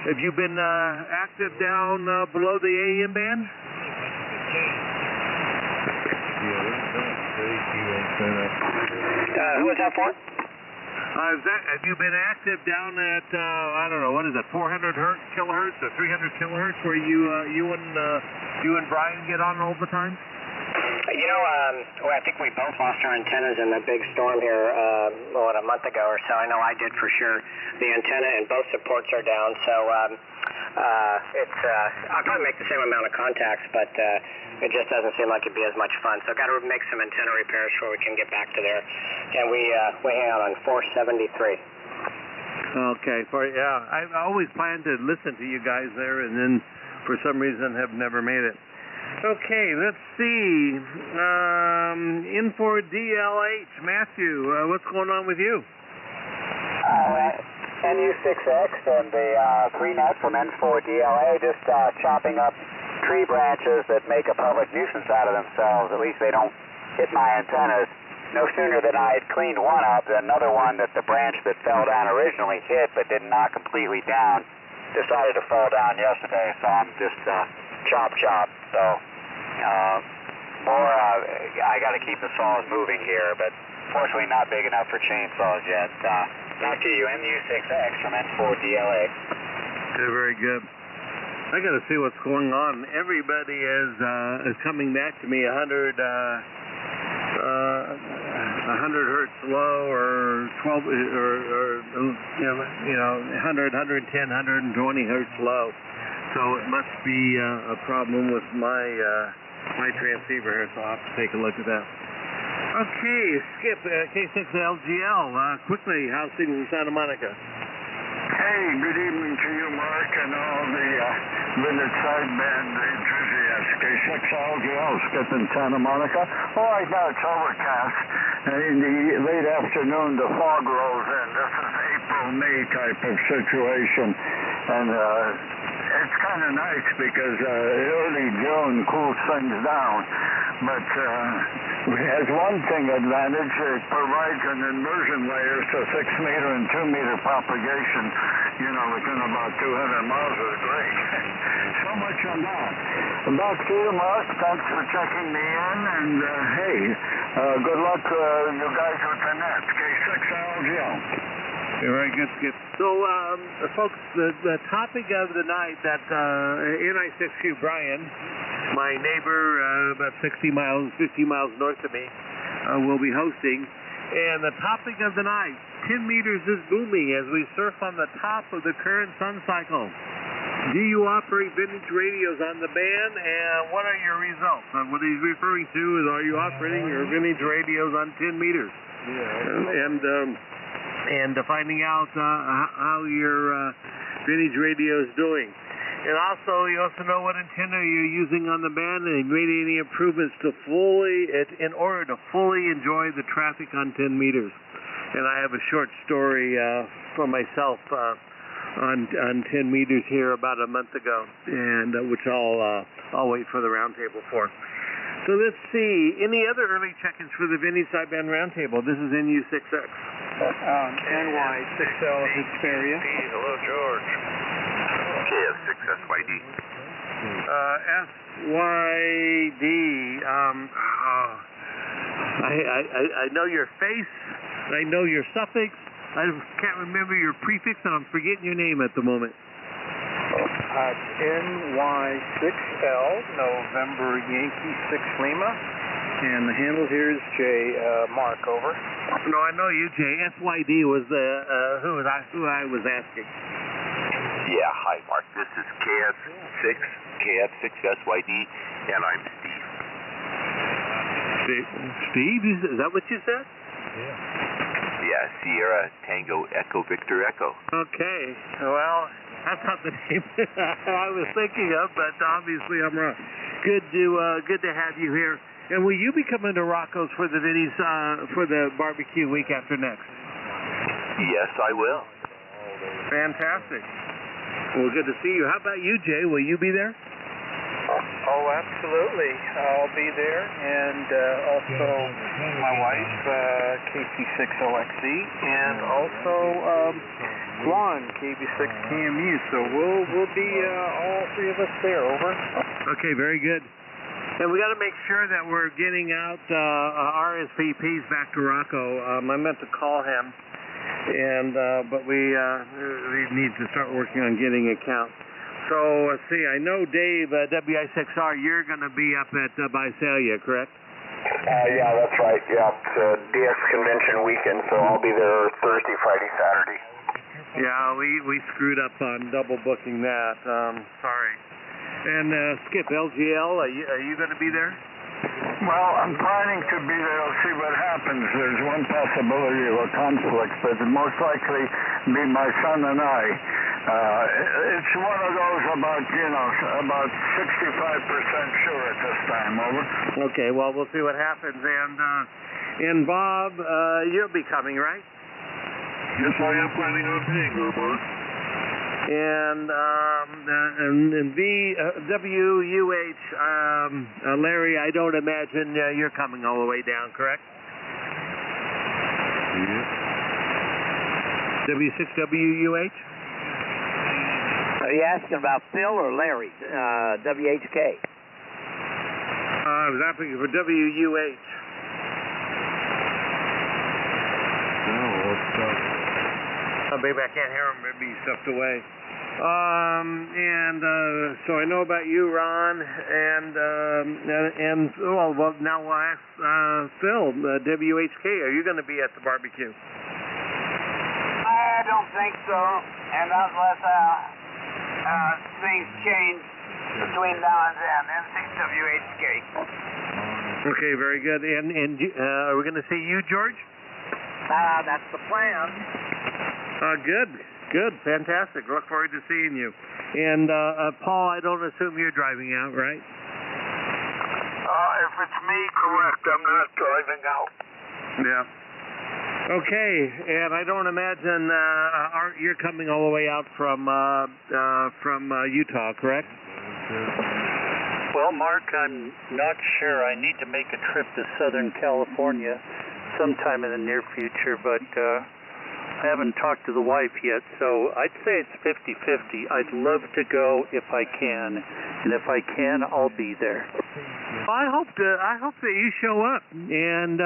Have you been active down below the AM band? Who was that for? Have you been active down at, I don't know, what is it, 400 kilohertz or 300 kilohertz where you and Brian get on all the time? You know, well, I think we both lost our antennas in the big storm here, a month ago or so. I know I did for sure. The antenna and both supports are down, so I'll probably make the same amount of contacts, but it just doesn't seem like it'd be as much fun. So I've got to make some antenna repairs before we can get back to there. And we hang out on 473. Okay, I always planned to listen to you guys there, and then for some reason have never made it. Okay, let's see. N4DLH, Matthew, what's going on with you? NU6X and the 3net from N4DLA, just chopping up tree branches that make a public nuisance out of themselves. At least they don't hit my antennas. No sooner than I had cleaned one up, than another one that the branch that fell down originally hit but didn't knock completely down decided to fall down yesterday. So I'm just chop. So I got to keep the saws moving here, but fortunately not big enough for chainsaws yet. Back to you, NU6X from N4DLA. Very good. I got to see what's going on. Everybody is coming back to me 100 hertz low or 12 or 100, 110, 120 hertz low. So it must be a problem with my transceiver here. So I'll have to take a look at that. Okay, Skip, K6LGL, quickly, how's things in Santa Monica? Hey, good evening to you, Mark, and all the Vintage sideband enthusiasts. K6LGL, Skip in Santa Monica. Oh, right now it's overcast. In the late afternoon, the fog rolls in. This is April-May type of situation. And it's kind of nice because early June cools things down. But it has one thing advantage. It provides an inversion layer, so 6-meter and 2-meter propagation, within about 200 miles is great. So much on that. Back to you, Mark. Thanks for checking me in. And, hey, good luck, you guys with the net. K6LGL. Very good, Skip. So, folks, the topic of the night that NI6Q Brian, my neighbor about 50 miles north of me, will be hosting. And the topic of the night, 10 meters is booming as we surf on the top of the current sun cycle. Do you operate vintage radios on the band, and what are your results? What he's referring to is, are you operating your vintage radios on 10 meters? Yeah. And finding out how your vintage radio is doing. And also, you also know what antenna you're using on the band and made any improvements in order to fully enjoy the traffic on 10 meters. And I have a short story for myself on 10 meters here about a month ago, and which I'll wait for the roundtable for. So let's see. Any other early check-ins for the Vintage Sideband Roundtable? This is NU6X. NY6L Hesperia. Hello, George. KF6SYD. SYD. I know your face. I know your suffix. I can't remember your prefix, and I'm forgetting your name at the moment. NY6L, November Yankee 6 Lima, and the handle here is J. Mark, over. No, I know you, Jay. SYD was who I was asking. Yeah, hi, Mark. This is KF6SYD, and I'm Steve. Steve? Is that what you said? Yeah, Sierra Tango Echo Victor Echo. Okay, well, that's not the name I was thinking of, but obviously I'm wrong. Good to have you here. And will you be coming to Rocco's for the Vinnies for the barbecue week after next? Yes, I will. Fantastic. Well, good to see you. How about you, Jay? Will you be there? Oh, absolutely. I'll be there, and also my wife, KC6OXE, and also Juan, KB6TMU. So we'll be all three of us there. Over. Okay, very good. And we got to make sure that we're getting out RSVPs back to Rocco. I meant to call him, but we need to start working on getting accounts. So let's see. I know Dave, WI6R, you're going to be up at Visalia, correct? Yeah, that's right. Yeah, it's DX convention weekend, so I'll be there Thursday, Friday, Saturday. Yeah, we screwed up on double booking that. Sorry. And Skip, LGL, are you going to be there? Well, I'm planning to be there. I'll see what happens. There's one possibility of a conflict, but it'll most likely be my son and I. It's one of those about 65% sure at this time. Over. Okay, well, we'll see what happens. And Bob, you'll be coming, right? Yes, I am planning on being there, Mark. And WUH, Larry, I don't imagine you're coming all the way down, correct? Yeah. W6WUH? Are you asking about Phil or Larry? WHK. I was asking for WUH. Maybe I can't hear him. Maybe he's stuffed away. So I know about you, Ron, well, now we'll ask Phil, WHK. Are you going to be at the barbecue? I don't think so, and unless things change between now and then, NCWHK. Okay, very good. And are we going to see you, George? That's the plan. Good, fantastic. Look forward to seeing you. And Paul, I don't assume you're driving out, right? If it's me, correct. I'm not driving out. Yeah. Okay, and I don't imagine you're coming all the way out from Utah, correct? Well, Mark, I'm not sure. I need to make a trip to Southern California sometime in the near future, but I haven't talked to the wife yet, so I'd say it's 50-50. I'd love to go if I can, and if I can, I'll be there. Well, I hope that you show up, and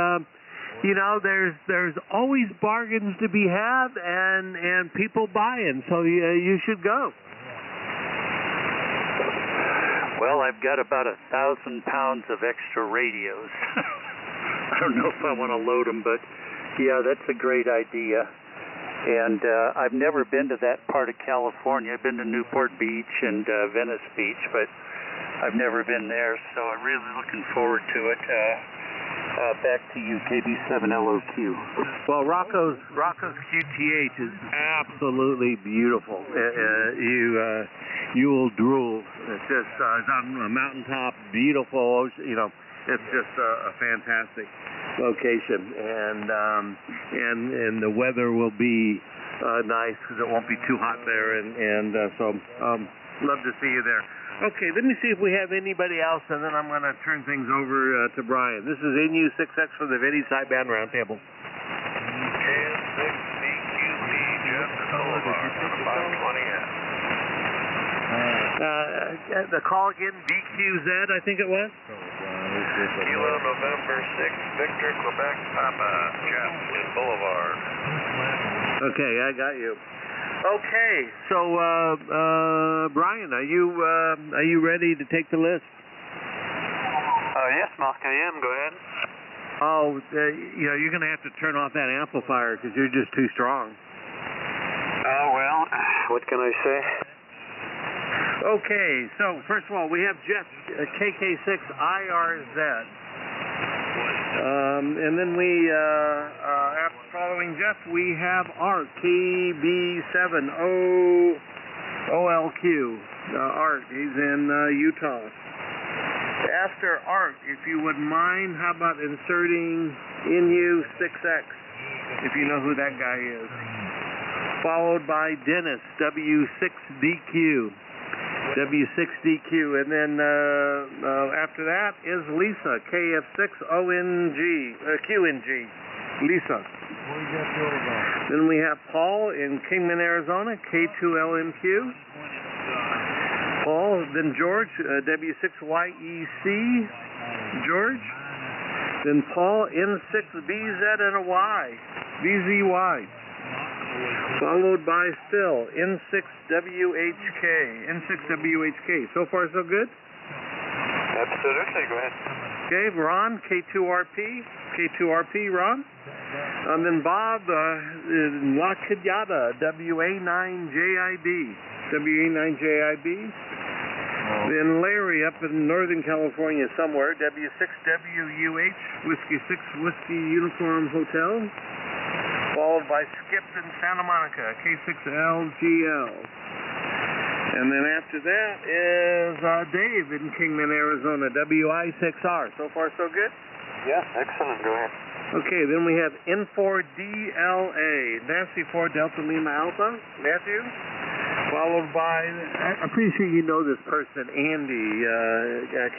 there's always bargains to be had, and people buying, so you should go. Well, I've got about 1,000 pounds of extra radios. I don't know if I want to load them, but yeah, that's a great idea. And I've never been to that part of California. I've been to Newport Beach and Venice Beach, but I've never been there, so I'm really looking forward to it. Back to you, KB7LOQ. Well, Rocco's QTH is absolutely beautiful. You will drool. It's just it's on a mountaintop, beautiful. It's just a fantastic location, and the weather will be nice because it won't be too hot there, so love to see you there. Okay, let me see if we have anybody else, and then I'm going to turn things over to Brian. This is NU6X for the Vinny Sideband Roundtable. N6BQP, Jeff Boulevard, 520F. The call again, BQZ, I think it was? Kilo November 6, Victor, Quebec, Papa, Jeff Boulevard. Okay, I got you. Okay, so Brian, are you ready to take the list? Yes, Mark, I am. Go ahead. Oh, you're going to have to turn off that amplifier because you're just too strong. Oh, well, what can I say? Okay, so first of all, we have Jeff, KK6IRZ. And then after following Jeff, we have Art, KB7OLQ. Art, he's in Utah. After Art, if you wouldn't mind, how about inserting NU6X, if you know who that guy is. Followed by Dennis, W6DQ. W6DQ, and then after that is Lisa, QNG, Lisa. Then we have Paul in Kingman, Arizona, K2LMQ. Paul, then George, W6YEC, George. Then Paul, N6BZ and a Y, BZY. Followed by Phil, N6WHK. So far, so good? Absolutely, go ahead. Okay, Ron, K2RP, Ron. And then Bob, La Cañada, WA9JIB. Then Larry up in Northern California somewhere, W6WUH, Whiskey 6 Whiskey Uniform Hotel. Followed by Skip in Santa Monica, K6LGL. And then after that is Dave in Kingman, Arizona, WI6R. So far, so good? Yeah, excellent, go ahead. Okay, then we have N4DLA, Nancy 4 Delta Lima Alpha, Matthew. Followed by, I'm pretty sure you know this person, Andy,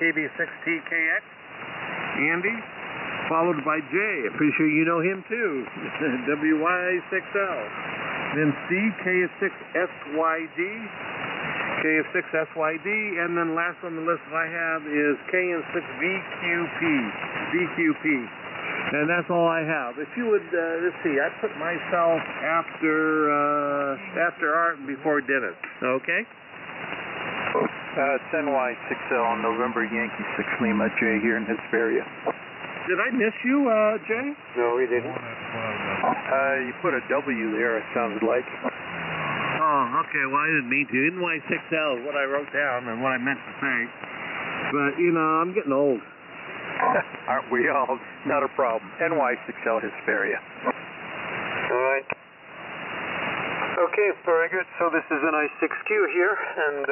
KB6TKX, Andy. Followed by Jay, I'm pretty sure you know him too, WY6L. Then C, KF6SYD, and then last on the list I have is KN6VQP. And that's all I have. If you would, let's see, I put myself after Art and before Dennis, okay? It's NY6L, November Yankee 6 Lima, Jay here in Hesperia. Did I miss you, Jay? No, we didn't. You put a W there, it sounded like. Oh, okay, well, I didn't mean to. NY6L is what I wrote down and what I meant to say. But, you know, I'm getting old. Aren't we all? Not a problem. NY6L Hesperia. All right. Okay, very good. So this is NI6Q here, and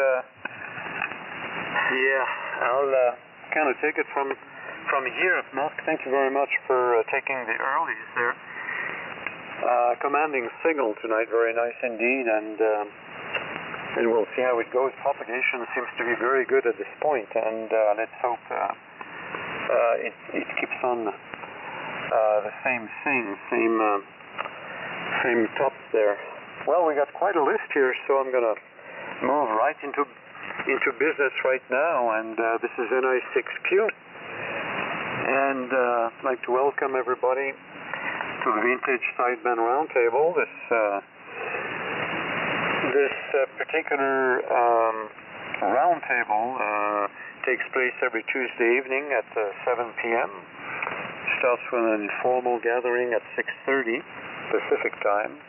I'll kind of take it from here. Mark, thank you very much for taking the earlies there. Commanding signal tonight, very nice indeed, and we'll see how it goes. Propagation seems to be very good at this point, and let's hope it keeps on the same thing, same tops there. Well, we got quite a list here, so I'm going to move right into business right now, and this is NI6Q. And I'd like to welcome everybody to the Vintage Sideman Roundtable. This particular roundtable takes place every Tuesday evening at 7 p.m. Starts with an informal gathering at 6:30 Pacific time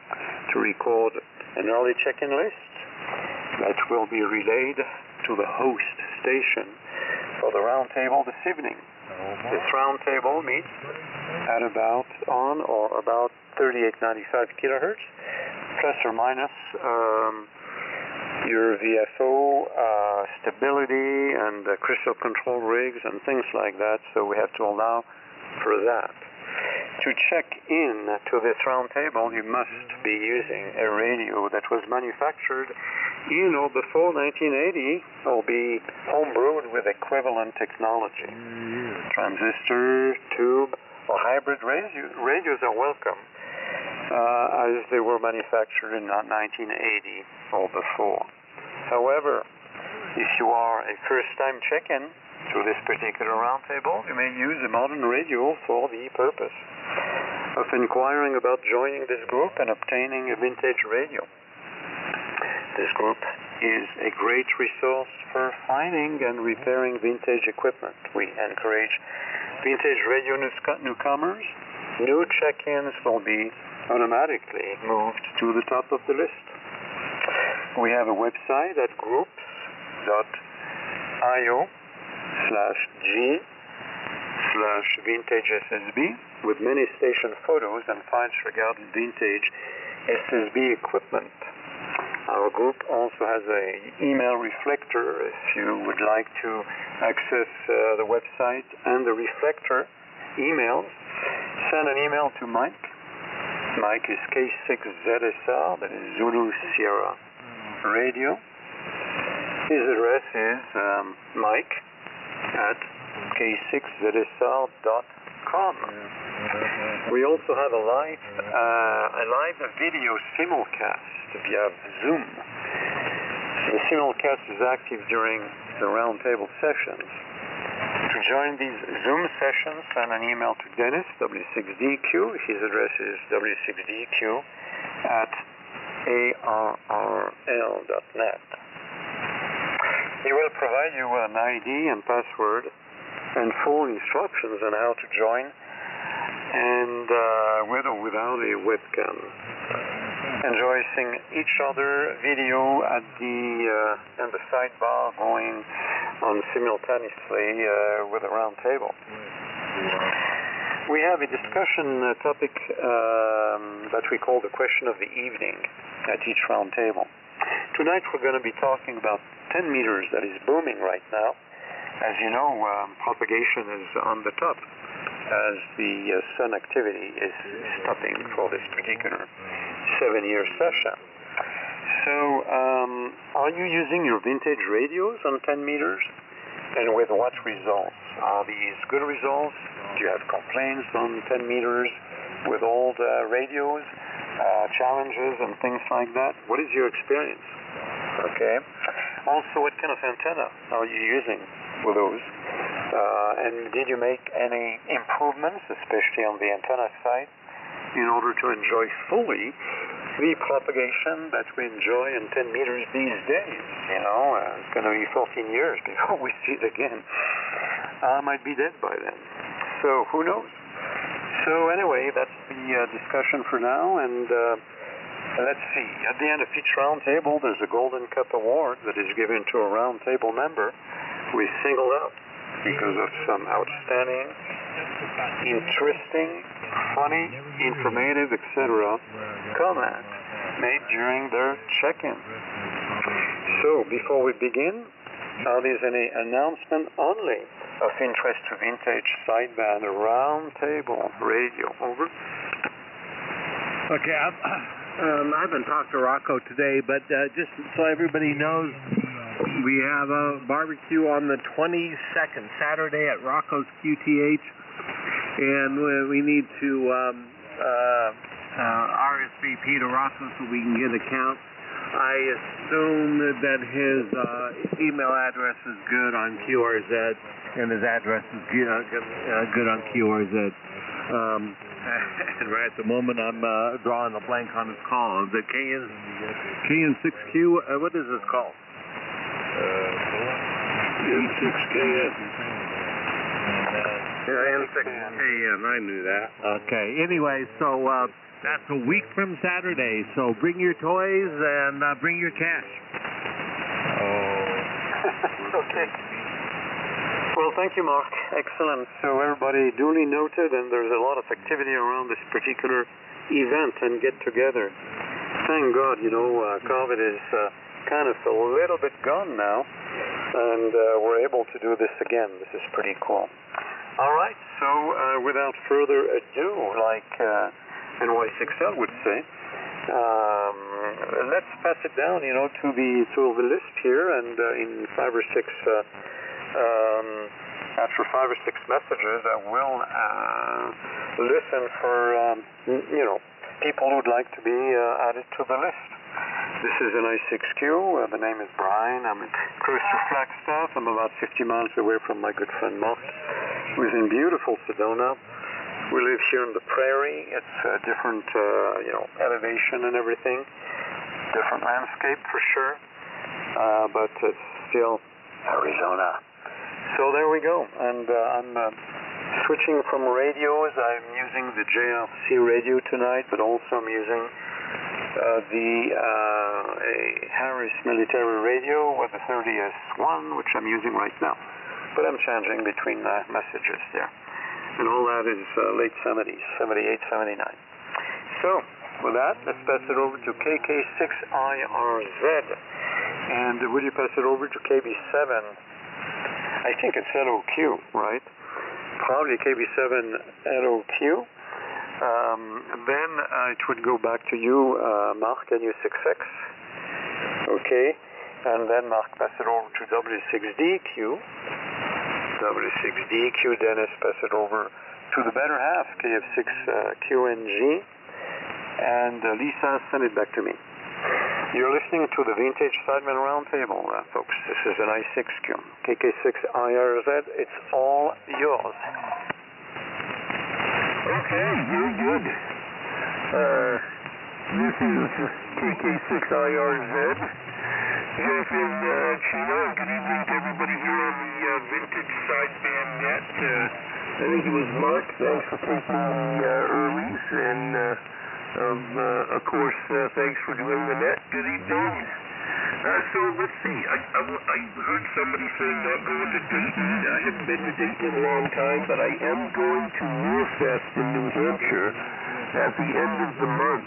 to record an early check-in list that will be relayed to the host station for the roundtable this evening. This roundtable meets at about 3895 kilohertz, plus or minus your VFO, stability, and crystal control rigs and things like that, so we have to allow for that. To check in to this roundtable, you must be using a radio that was manufactured in or before 1980 or be homebrewed with equivalent technology. Transistor, tube, or hybrid radios are welcome, as they were manufactured in 1980 or before. However, if you are a first-time check-in to this particular roundtable, you may use a modern radio for the purpose of inquiring about joining this group and obtaining a vintage radio. This group is a great resource for finding and repairing vintage equipment. We encourage vintage radio newcomers. New check-ins will be automatically moved to the top of the list. We have a website at groups.io/G/vintage SSB with many station photos and files regarding vintage SSB equipment. Our group also has an email reflector. If you would like to access the website and the reflector emails, send an email to Mike. Mike is K6ZSR, that is Zulu Sierra Radio. His address is Mike at k6zsr.com. We also have a live video simulcast via Zoom. The simulcast is active during the roundtable sessions. To join these Zoom sessions, send an email to Dennis, W6DQ. His address is W6DQ at arrl.net. He will provide you with an ID and password and full instructions on how to join, and with or without a webcam. Enjoy seeing each other video at the sidebar going on simultaneously with a round table. We have a discussion topic that we call the question of the evening at each round table. Tonight we're going to be talking about 10 meters that is booming right now. As you know, propagation is on the top as the sun activity is stopping for this particular 7-year session. So, are you using your vintage radios on 10 meters? And with what results? Are these good results? Do you have complaints on 10 meters with old radios, challenges and things like that? What is your experience? Okay. Also, what kind of antenna are you using with those? And did you make any improvements, especially on the antenna side, in order to enjoy fully the propagation that we enjoy in 10 meters these days? You know, it's going to be 14 years before we see it again. I might be dead by then. So who knows? So anyway, that's the discussion for now, and let's see. At the end of each round table, there's a Golden Cup Award that is given to a round table member who is singled out because of some outstanding, interesting, funny, informative, etc. comments made during their check-in. So, before we begin, are there any announcement only of interest to vintage sideband round table radio? Over. Okay, I haven't talked to Rocco today, but just so everybody knows, we have a barbecue on the 22nd, Saturday at Rocco's QTH, and we need to RSVP to Rocco so we can get a count. I assume that his email address is good on QRZ, and his address is good on QRZ. And right at the moment, I'm drawing a blank on his call. The KN6Q, what is this call? N6KN. N6KN, I knew that. Okay, anyway, so that's a week from Saturday, so bring your toys and bring your cash. Okay. Well, thank you, Mark. Excellent. So everybody duly noted, and there's a lot of activity around this particular event and get-together. Thank God, you know, COVID is kind of a little bit gone now, and we're able to do this again. This is pretty cool. All right, so without further ado, like NY6L would say, let's pass it down, you know, to the list here, and in 5 or 6 after 5 or 6 messages, I will listen for you know, people who would like to be added to the list. This is an I6Q. The name is Brian. I'm close to Flagstaff. I'm about 50 miles away from my good friend Mark, who's in beautiful Sedona. We live here in the prairie. It's a different, you know, elevation and everything. Different landscape for sure, but it's still Arizona. So there we go. And I'm switching from radios. I'm using the JRC radio tonight, but also I'm using a Harris military radio with the 30S1, which I'm using right now. But I'm changing between messages there. And all that is late 70s, 78, 79. So, with that, let's pass it over to KK6IRZ. And will you pass it over to KB7? I think it's LOQ, right? Probably KB7 LOQ. Then it would go back to you, Mark, NU6X. Okay. and then Mark pass it over to W6DQ. W6DQ, Dennis pass it over to the better half, KF6QNG, and Lisa send it back to me. You're listening to the Vintage Sideman Roundtable, folks. This is an I6Q, KK6IRZ. It's all yours. Okay, very good. This is KK6IRZ. Here from Chino. Good evening to everybody here on the Vintage Sideband Net. I think it was Mark. Thanks for taking the earlies, and of course, thanks for doing the net. Good evening. So let's see. I heard somebody saying not going to Dayton. I haven't been to Dayton in a long time, but I am going to Nearfest in New Hampshire at the end of the month.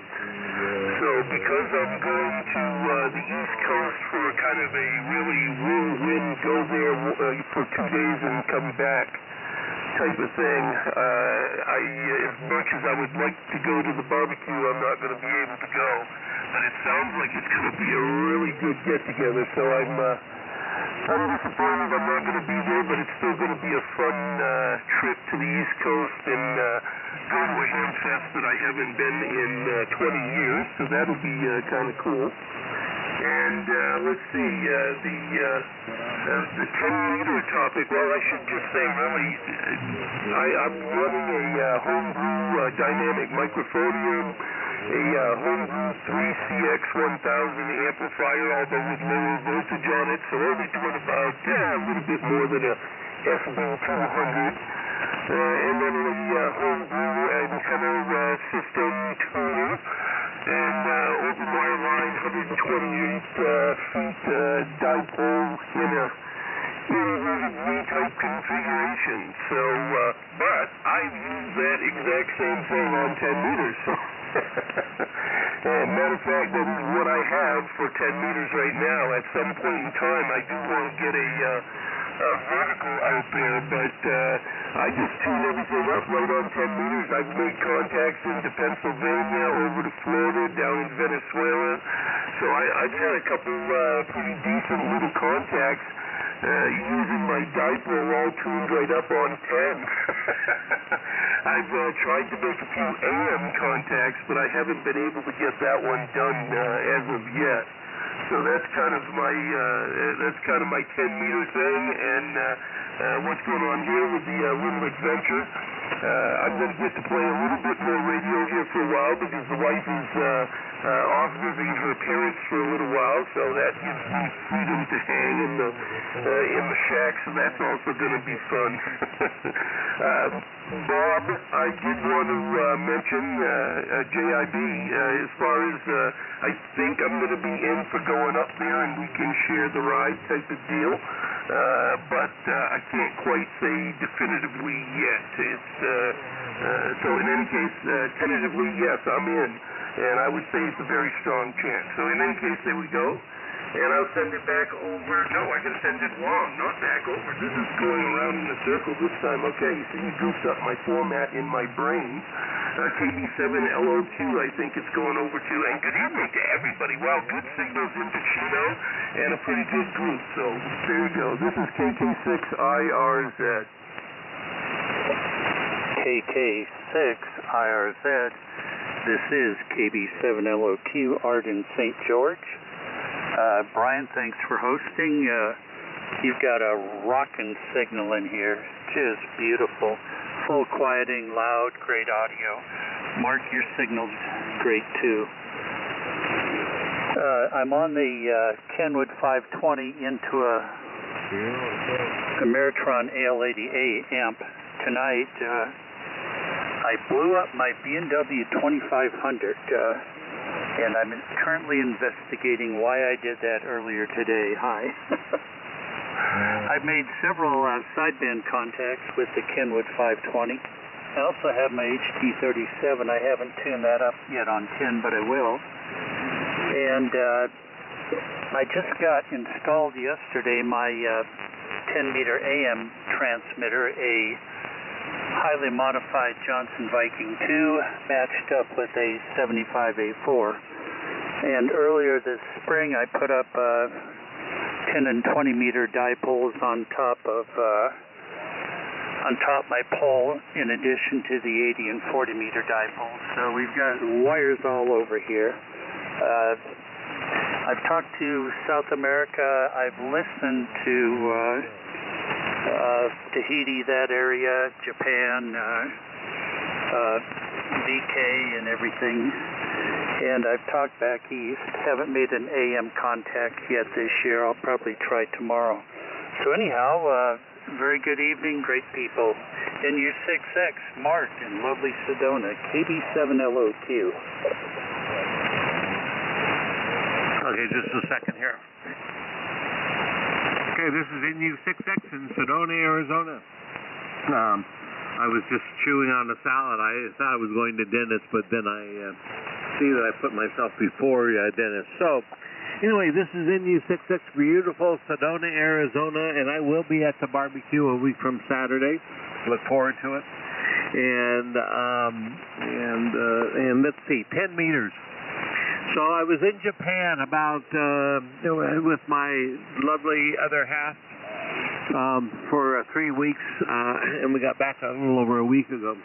So because I'm going to the East Coast for kind of a really whirlwind, go there for 2 days and come back type of thing, as much as I would like to go to the barbecue, I'm not going to be able to go. But it sounds like it's going to be a really good get-together, so I'm disappointed I'm not going to be there, but it's still going to be a fun trip to the East Coast and go to a ham fest that I haven't been in 20 years, so that'll be kind of cool. And let's see, the 10-meter topic, well, I should just say, really, I'm running a homebrew dynamic microphonium, a homebrew 3CX1000 amplifier, although with lower voltage on it, so only doing about a little bit more than a SB200. And then a homebrew antenna system tuner, and open wire line, 128 feet dipole in a V-type configuration. So, but I've used that exact same thing on 10 meters. So, matter of fact, that is what I have for 10 meters right now. At some point in time, I do want to get a vertical out there, but I just tune everything up right on 10 meters. I've made contacts into Pennsylvania, over to Florida, down in Venezuela. So I've had a couple pretty decent little contacts using my dipole all tuned right up on 10. I've tried to make a few AM contacts, but I haven't been able to get that one done as of yet. So that's kind of my 10-meter thing, and what's going on here with the little adventure. I'm going to get to play a little bit more radio here for a while because the wife is off visiting her parents for a little while, so that gives me freedom to hang in the shack, so that's also going to be fun. Bob, I did want to mention JIB as far as I think I'm going to be in for going up there and we can share the ride type of deal, but I can't quite say definitively yet. It's so in any case, tentatively, yes, I'm in, and I would say it's a very strong chance. So in any case, there we go. And I'll send it back over. No, I can send it long, not back over. This is going around in a circle this time. Okay, so you goofed up my format in my brain. KB7LOQ, I think it's going over to. And good evening to everybody. Wow, good signals into Chino and a pretty good group. So there you go. This is KK6IRZ. KK6IRZ. This is KB7LOQ, Art in St. George. Brian, thanks for hosting. You've got a rockin' signal in here. Just beautiful. Full quieting, loud, great audio. Mark, your signal's great too. I'm on the Kenwood 520 into a Ameritron AL80A amp tonight. I blew up my B&W 2500. And I'm currently investigating why I did that earlier today. Hi. I've made several sideband contacts with the Kenwood 520. I also have my HT37. I haven't tuned that up yet on 10, but I will. And I just got installed yesterday my 10-meter AM transmitter, a highly modified Johnson Viking 2 matched up with a 75A4. And earlier this spring I put up 10 and 20 meter dipoles on top my pole, in addition to the 80 and 40 meter dipoles. So we've got wires all over here. I've talked to South America. I've listened to Tahiti, that area, Japan, VK and everything. And I've talked back east. Haven't made an AM contact yet this year. I'll probably try tomorrow. So anyhow, very good evening, great people. NU6X, Mark in lovely Sedona, KB7LOQ. Okay, just a second here. Okay, this is NU6X in Sedona, Arizona. I was just chewing on a salad. I thought I was going to Dennis, but then I see that I put myself before Dennis. So, anyway, this is NU6X, beautiful Sedona, Arizona, and I will be at the barbecue a week from Saturday. Look forward to it. And let's see, 10 meters. So I was in Japan about with my lovely other half for 3 weeks, and we got back a little over a week ago.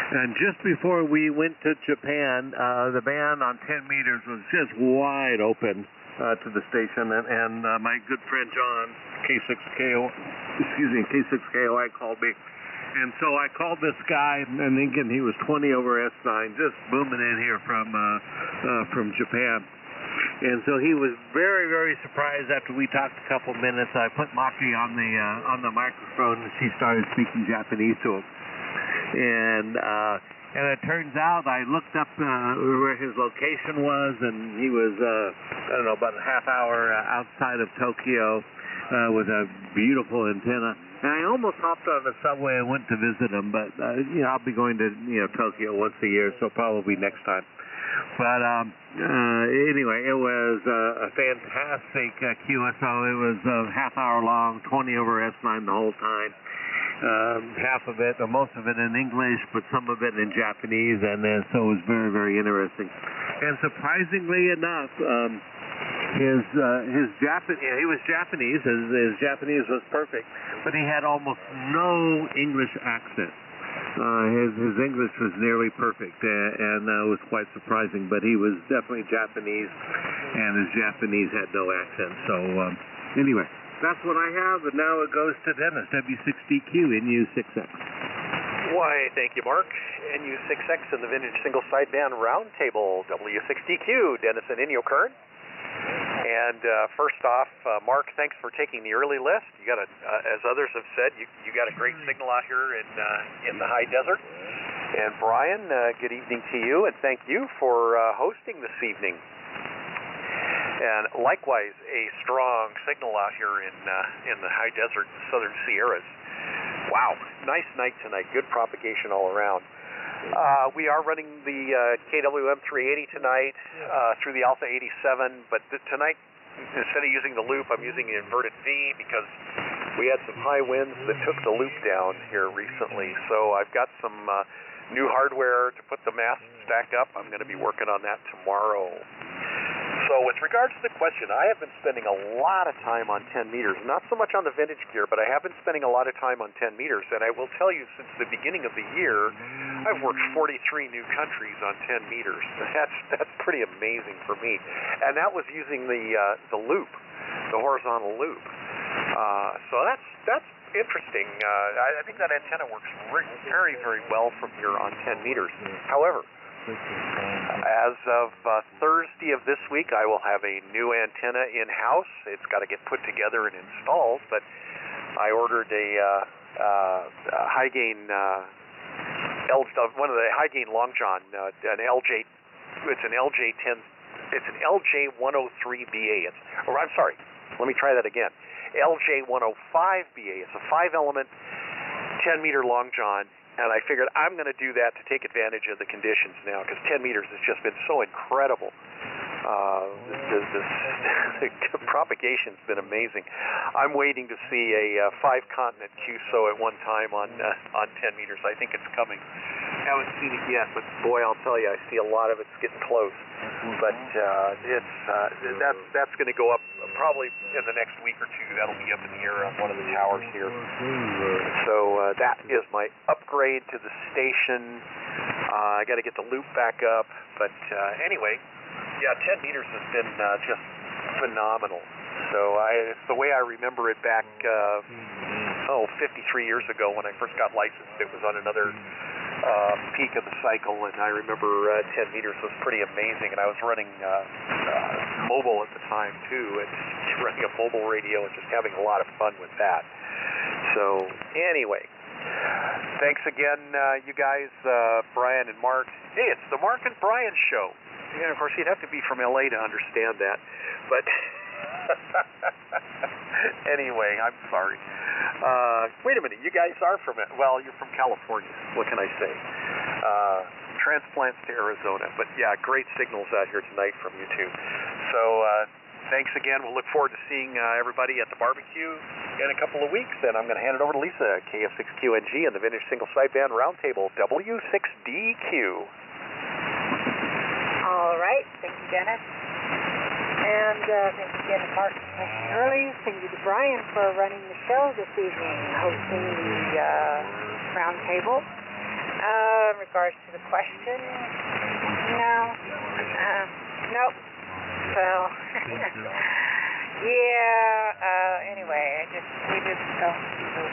And just before we went to Japan, the ban on 10 meters was just wide open to the station, and my good friend John, K6KOI called me. And so I called this guy, and thinking he was 20 over S9, just booming in here from Japan. And so he was very, very surprised after we talked a couple minutes. I put Maki on the microphone, and she started speaking Japanese to him. And it turns out I looked up where his location was, and he was I don't know, about a half hour outside of Tokyo with a beautiful antenna. And I almost hopped on the subway and went to visit him, but I'll be going to Tokyo once a year, so probably next time. But anyway, it was a fantastic QSO. It was a half hour long, 20 over S9 the whole time. Half of it, or most of it in English, but some of it in Japanese, and so it was very, very interesting. And surprisingly enough, he was Japanese. His Japanese was perfect, but he had almost no English accent. His English was nearly perfect, and was quite surprising. But he was definitely Japanese, and his Japanese had no accent. So anyway, that's what I have, and now it goes to Dennis, W6DQ, NU6X. Why, thank you, Mark. NU6X in the Vintage Single Sideband Roundtable, W6DQ, Dennis and Inyo Kern. And first off, Mark, thanks for taking the early list. You got as others have said, you got a great signal out here in the high desert. And Brian, good evening to you, and thank you for hosting this evening. And likewise, a strong signal out here in the high desert, southern Sierras. Wow, nice night tonight. Good propagation all around. We are running the KWM 380 tonight through the Alpha 87, but tonight, instead of using the loop, I'm using the inverted V because we had some high winds that took the loop down here recently. So I've got some new hardware to put the mast stack up. I'm going to be working on that tomorrow. So with regards to the question, I have been spending a lot of time on 10 meters. Not so much on the vintage gear, but I have been spending a lot of time on 10 meters. And I will tell you, since the beginning of the year, I've worked 43 new countries on 10 meters. That's pretty amazing for me. And that was using the loop, the horizontal loop. So that's interesting. I think that antenna works very, very well from here on 10 meters. However, as of Thursday of this week, I will have a new antenna in-house. It's got to get put together and installed, but I ordered a high gain, one of the high gain long john, an LJ. It's an LJ10. It's an LJ103BA. Let me try that again. LJ105BA. It's a 5-element, 10-meter long john. And I figured I'm going to do that to take advantage of the conditions now, because 10 meters has just been so incredible. The propagation's been amazing. I'm waiting to see a 5-continent QSO at one time on 10 meters. I think it's coming. Haven't seen it yet, but boy, I'll tell you, I see a lot of it's getting close. But that's going to go up probably in the next week or two. That'll be up in the air on one of the towers here. So that is my upgrade to the station. I got to get the loop back up. But anyway, yeah, 10 meters has been just phenomenal. So it's the way I remember it back, 53 years ago when I first got licensed. It was on another peak of the cycle, and I remember 10 meters was pretty amazing, and I was running mobile at the time too, and running a mobile radio and just having a lot of fun with that. So anyway, thanks again, you guys, Brian and Mark. Hey, it's the Mark and Brian show. And of course, you'd have to be from LA to understand that, but anyway, I'm sorry. Wait a minute, you guys are from it. Well, you're from California. What can I say? Transplants to Arizona. But yeah, great signals out here tonight from you two. So thanks again. We'll look forward to seeing everybody at the barbecue in a couple of weeks. And I'm going to hand it over to Lisa, KF6QNG, and the Vintage Single Sideband Roundtable, W6DQ. All right. Thank you, Dennis. And thank you again to Mark early. Thank you to Brian for running the show this evening, hosting the roundtable. In regards to the question, nope. Well, yeah. Anyway, we just don't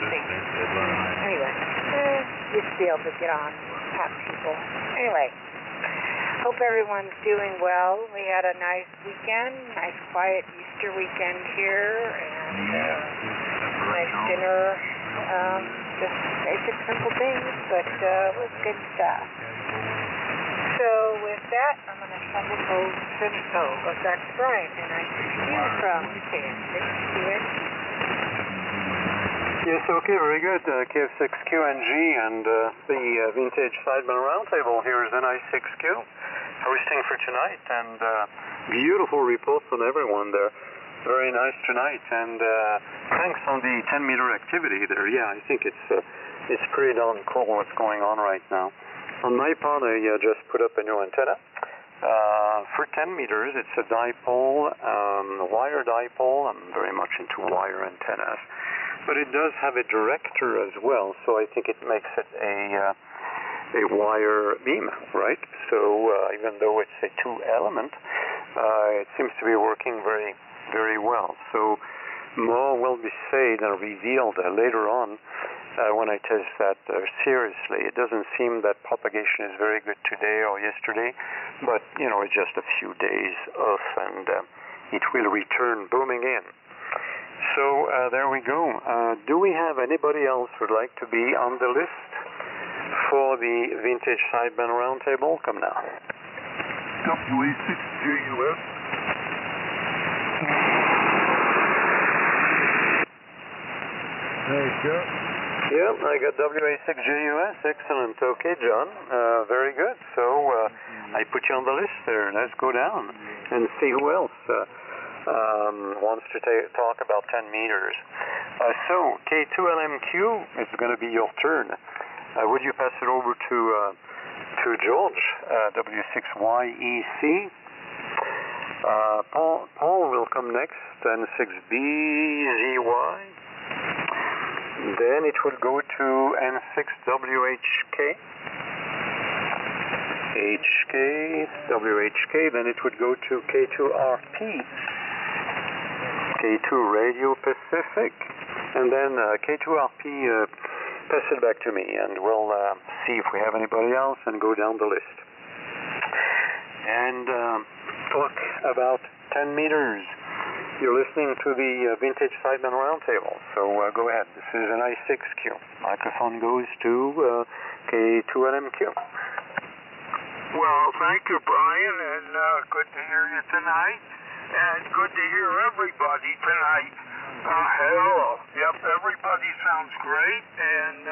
think. Anyway, just be able to get on, have people. Anyway. Hope everyone's doing well. We had a nice weekend, nice quiet Easter weekend here, and nice dinner. Just basic, simple things, but it was good stuff. So with that, I'm going to go back to Brian, and I hear from KF6QNG. Yes, okay, very good. KF6QNG and the Vintage Sideband Roundtable here is NI6Q. Hosting for tonight, and beautiful reports from everyone there. Very nice tonight, and thanks on the 10-meter activity there. Yeah, I think it's pretty darn cool what's going on right now. On my part, I just put up a new antenna. For 10 meters, it's a dipole, wire dipole. I'm very much into wire antennas. But it does have a director as well, so I think it makes it a wire beam, right? So even though it's a two-element, it seems to be working very, very well. So more will be said and revealed later on when I test that seriously. It doesn't seem that propagation is very good today or yesterday, but it's just a few days off, and it will return booming in. So there we go. Do we have anybody else who would like to be on the list for the Vintage Sideband Roundtable? Come now. W6JUS. There you go. Yep, I got WA6JUS. Excellent. Okay, John. Very good. So I put you on the list there. Let's go down and see who else wants to talk about 10 meters. So K2LMQ, it's going to be your turn. Would you pass it over to George, W6YEC? Paul will come next, and 6BZY. Then it will go to N6WHK. WHK, then it would go to K2RP. K2 Radio Pacific. And then K2RP, pass it back to me, and we'll see if we have anybody else and go down the list. And talk about 10 meters. You're listening to the Vintage Sideband Roundtable, so go ahead. This is an I6Q. Microphone goes to K2LMQ. Well, thank you, Brian, and good to hear you tonight, and good to hear everybody tonight. Hello. Yep, everybody sounds great, and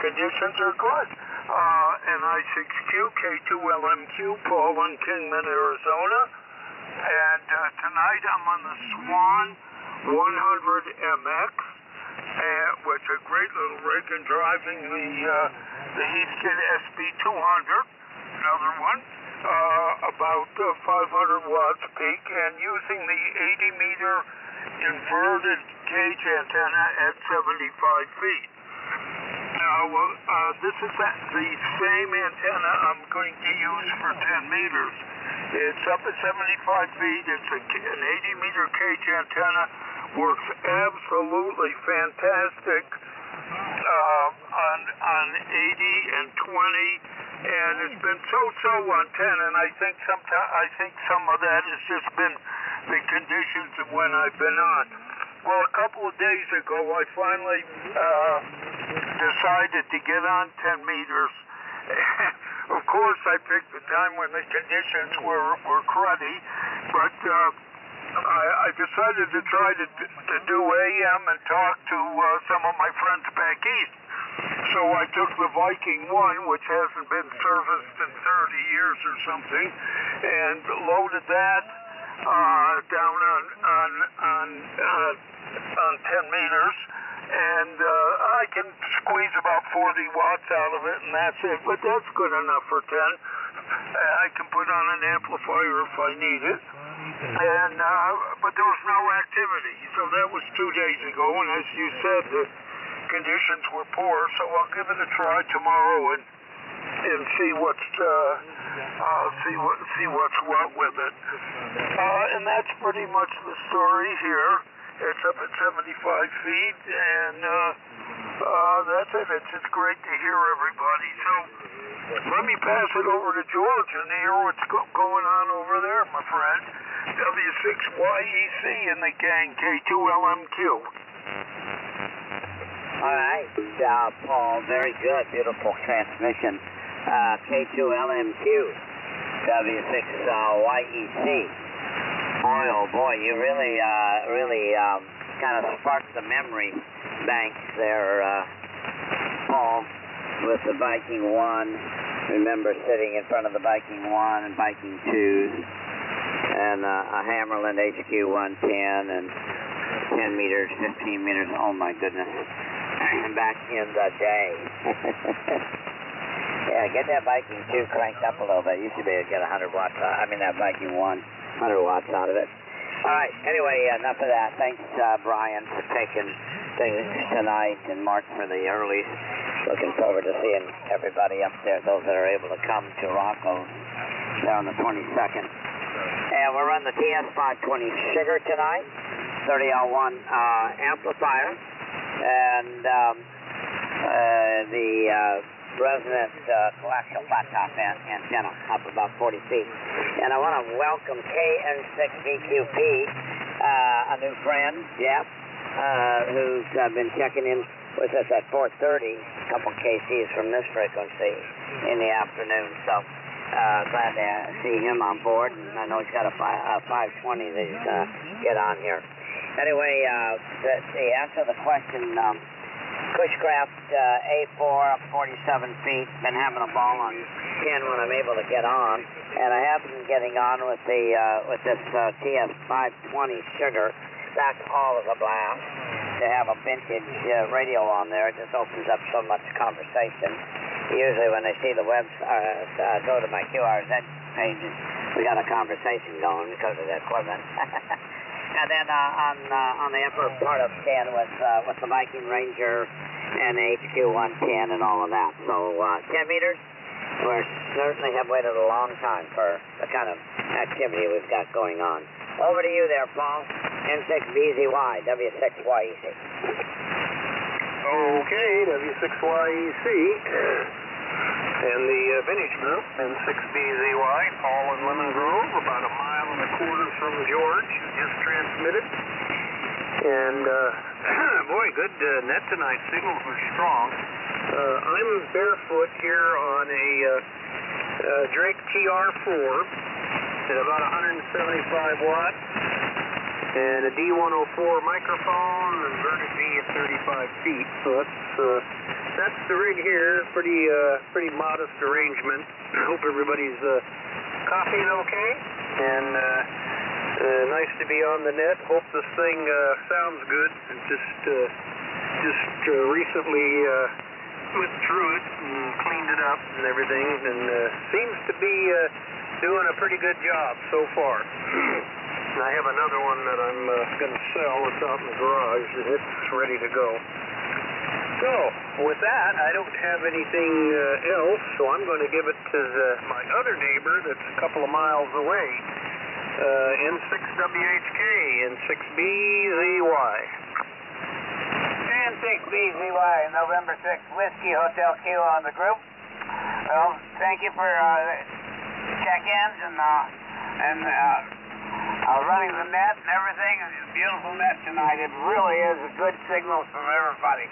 conditions are good. NI6Q, K2LMQ, Paul in Kingman, Arizona, and tonight I'm on the Swan 100MX, which is a great little rig, and driving the Heathkit SSB 200, another one, about 500 watts peak, and using the 80-meter inverted cage antenna at 75 feet. Now, this is the same antenna I'm going to use for 10 meters. It's up at 75 feet. It's an 80-meter cage antenna. Works absolutely fantastic on 80 and 20, and it's been so on 10. And I think some of that has just been the conditions of when I've been on. Well, a couple of days ago, I finally decided to get on 10 meters. Of course, I picked the time when the conditions were cruddy, but I decided to try to do AM and talk to some of my friends back east. So I took the Viking 1, which hasn't been serviced in 30 years or something, and loaded that down on 10 meters, and I can squeeze about 40 watts out of it, and that's it. But that's good enough for 10. I can put on an amplifier if I need it. And but there was no activity, so that was 2 days ago. And as you said, the conditions were poor, so I'll give it a try tomorrow and see what's what with it. And that's pretty much the story here. It's up at 75 feet, and that's it. It's just great to hear everybody. So let me pass it over to George and hear what's going on over there, my friend. W6YEC in the gang, K2LMQ. All right, Paul, very good, beautiful transmission. K2LMQ, W6YEC. Boy, oh boy, you really kind of sparked the memory banks there, Paul, with the Viking 1. Remember sitting in front of the Viking 1 and Viking 2s, and a Hammerland HQ 110, and 10 meters, 15 meters, oh my goodness, back in the day. Yeah, get that Viking 2 cranked up a little bit. You should be able to get 100 watts, that Viking 1, 100 watts out of it. All right, anyway, enough of that. Thanks, Brian, for taking things tonight, and Mark for the early. Looking forward to seeing everybody up there, those that are able to come to Rocco there on the 22nd. And we're running the TS520 Sugar tonight, 30L1 amplifier, and the resonant coaxial flat top antenna up about 40 feet. And I want to welcome KN6VQP, a new friend, Jeff, who's been checking in with us at 4:30, a couple KCs from this frequency in the afternoon. So glad to see him on board, and I know he's got a 520 that he's going to get on here. Anyway, to answer the question, Cushcraft A4 up 47 feet, been having a ball on 10 when I'm able to get on, and I have been getting on with the with this TS520 Sugar. That's all of a blast to have a vintage radio on there. It just opens up so much conversation. Usually when they see the web go to my QRZ pages, we got a conversation going because of the equipment. And then on the upper part of 10 with the Viking Ranger and HQ 110 and all of that. So 10 meters, we certainly have waited a long time for the kind of activity we've got going on. Over to you there, Paul. N6BZY, W6YEC. Okay, W6YEC. And the vintage group, N6BZY, Paul in Lemon Grove, about 1.25 miles from George, who just transmitted. And, boy, good net tonight. Signals were strong. I'm barefoot here on a Drake TR4 at about 175 watts. And a D104 microphone, inverted V at 35 feet. So that's the rig here. Pretty modest arrangement. I hope everybody's copying okay. And nice to be on the net. Hope this thing sounds good. And just just recently went through it and cleaned it up and everything, and seems to be doing a pretty good job so far. I have another one that I'm going to sell. It's out in the garage, and it's ready to go. So, with that, I don't have anything else, so I'm going to give it to my other neighbor that's a couple of miles away, N6WHK, N6BZY. N6BZY, November 6th, Whiskey Hotel Kilo on the group. Well, thank you for check-ins and running the net and everything. It's a beautiful net tonight. It really is a good signal from everybody.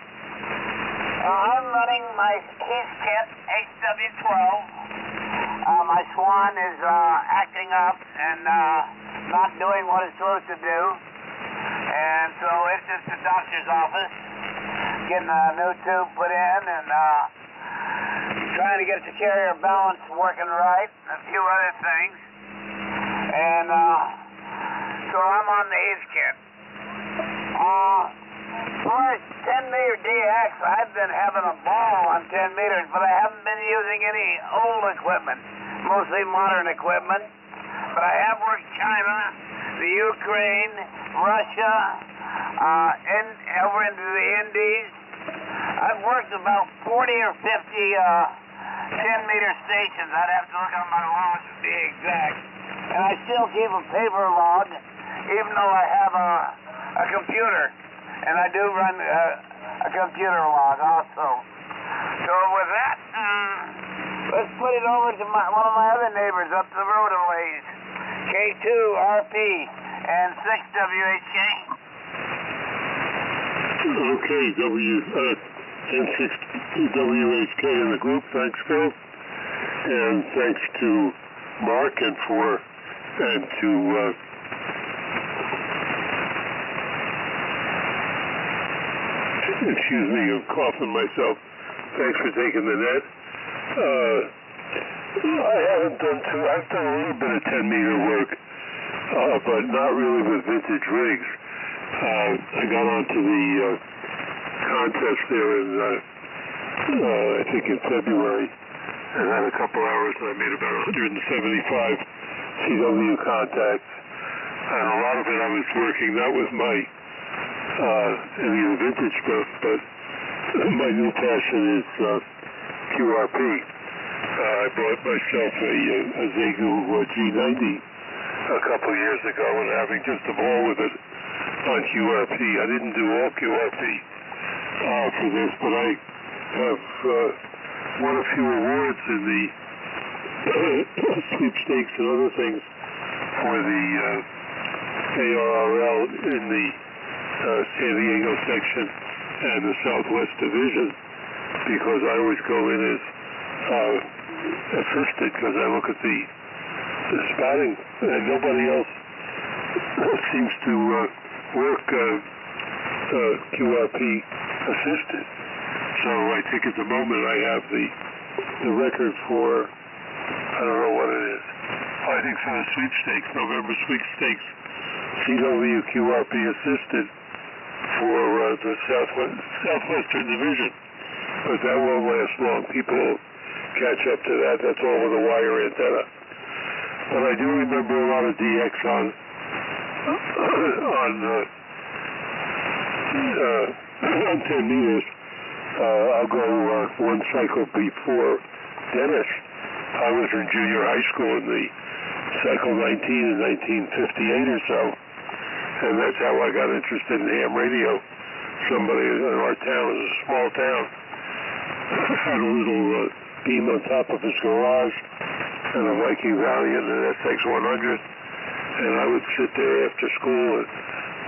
I'm running my Heath kit, HW12. My Swan is acting up and not doing what it's supposed to do. And so it's just the doctor's office, getting a new tube put in and trying to get the carrier balance working right, and a few other things. And so I'm on the Heath kit. For 10-meter DX, I've been having a ball on 10 meters, but I haven't been using any old equipment, mostly modern equipment. But I have worked China, the Ukraine, Russia, over into the Indies. I've worked about 40 or 50 10-meter stations. I'd have to look on my watch to be exact. And I still keep a paper log, even though I have a computer. And I do run a computer log also. So with that, let's put it over to one of my other neighbors up the road a ways, K2RP and 6WHK. Okay, N6WHK in the group. Thanks, Phil. And thanks to Mark and to excuse me, I'm coughing myself. Thanks for taking the net. I've done a little bit of 10-meter work, but not really with vintage rigs. I got onto the contest there in, I think in February, and had a couple hours, and I made about 175 CW contacts, and a lot of it I was working not with my any of the vintage stuff, but my new passion is QRP. I bought myself a Zegu G90 a couple years ago, and having just a ball with it on QRP. I didn't do all QRP for this, but I have won a few awards in the sweepstakes and other things for the ARRL in the San Diego section and the Southwest Division, because I always go in as assisted, because I look at the spotting and nobody else seems to work QRP assisted. So I think at the moment I have the record for, I don't know what it is, I think for the sweepstakes, November sweepstakes, CW QRP assisted for the Southwestern Division. But that won't last long. People will catch up to that. That's all with a wire antenna. But I do remember a lot of DX on 10 meters. I'll go one cycle before Dennis. I was in junior high school in the cycle 19 in 1958 or so. And that's how I got interested in ham radio. Somebody in our town, it was a small town, had a little beam on top of his garage and a Viking Valiant and an SX100. And I would sit there after school and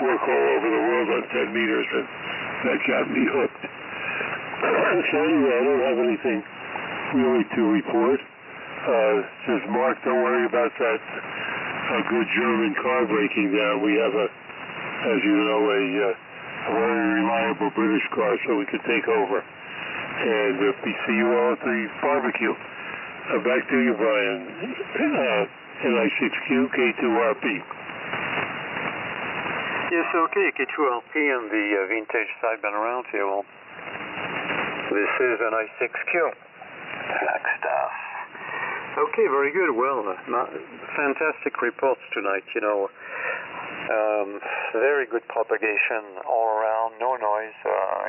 work all over the world on 10 meters, and that got me hooked. So anyway, I don't have anything really to report. Says Mark, don't worry about that good German car breaking down. We have as you know, a very reliable British car, so we could take over. And see you all at the barbecue. Back to you, Brian. NI6Q K2RP. Yes, okay, K2LP and the Vintage Sideband Roundtable. This is an I6Q. Black stuff. Okay, very good. Well, fantastic reports tonight, you know. Very good propagation all around, no noise.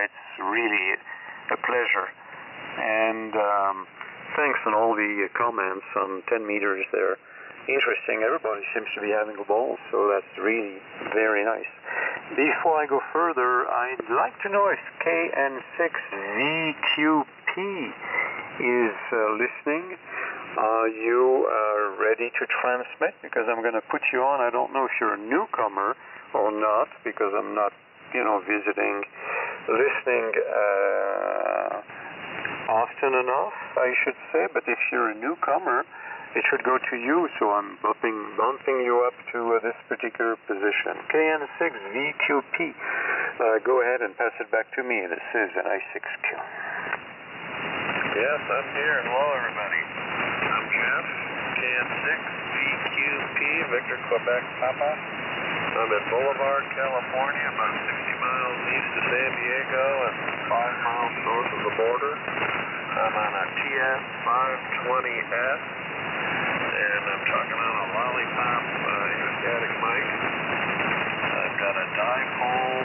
It's really a pleasure. And thanks on all the comments on 10 meters there. Interesting. Everybody seems to be having a ball, so that's really very nice. Before I go further, I'd like to know if KN6VQP is listening. Are you ready to transmit? Because I'm going to put you on. I don't know if you're a newcomer or not, because I'm not, you know, listening often enough, I should say. But if you're a newcomer, it should go to you, so I'm bumping you up to this particular position. KN6VQP. Go ahead and pass it back to me. This is an I6Q. Yes, I'm here. Hello, everybody. I'm Jeff, KN6VQP, Victor, Quebec, Papa. I'm in Boulevard, California, about 60 miles east of San Diego and 5 miles north of the border. I'm on a TS520S. And I'm talking on a Lollipop static mic. I've got a dipole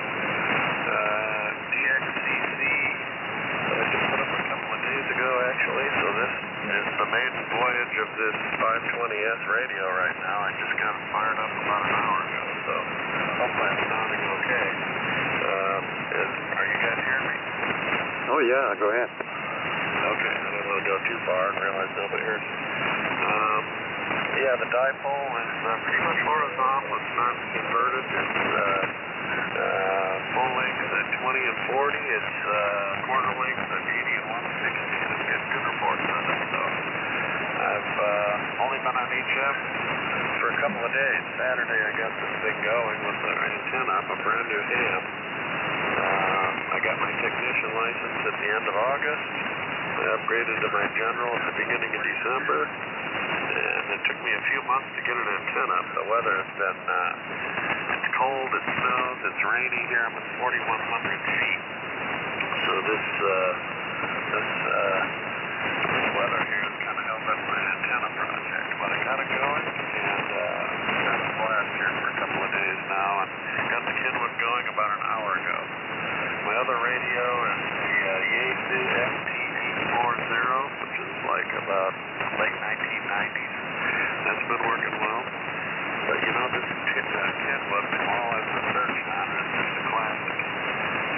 DXCC that I just put up a couple of days ago, actually. So this is the maiden voyage of this 520S radio right now. I just got it fired up about an hour ago, so hopefully I'm sounding okay. Are you guys hearing me? Oh, yeah, go ahead. Okay, I don't want to go too far and realize nobody hears me. Yeah, the dipole is pretty much horizontal. It's not inverted. It's full length at 20 and 40. It's quarter length at 80 and 160. And I'm getting good reports on it. So I've only been on HF for a couple of days. Saturday I got this thing going with the antenna up, a brand new ham. I got my technician license at the end of August. I upgraded to my general at the beginning of December. And it took me a few months to get an antenna up. The weather has been, it's cold, it snows, it's rainy here. I'm at 4,100 feet. So this weather here has kind of held up my antenna project. But I got it going, and got a blast here for a couple of days now, and got the Kenwood going about an hour ago. My other radio is the Yaesu FT840, which is like about late 1990s. That's been working well. But you know, this Kenwood, all I've researched on is just a classic.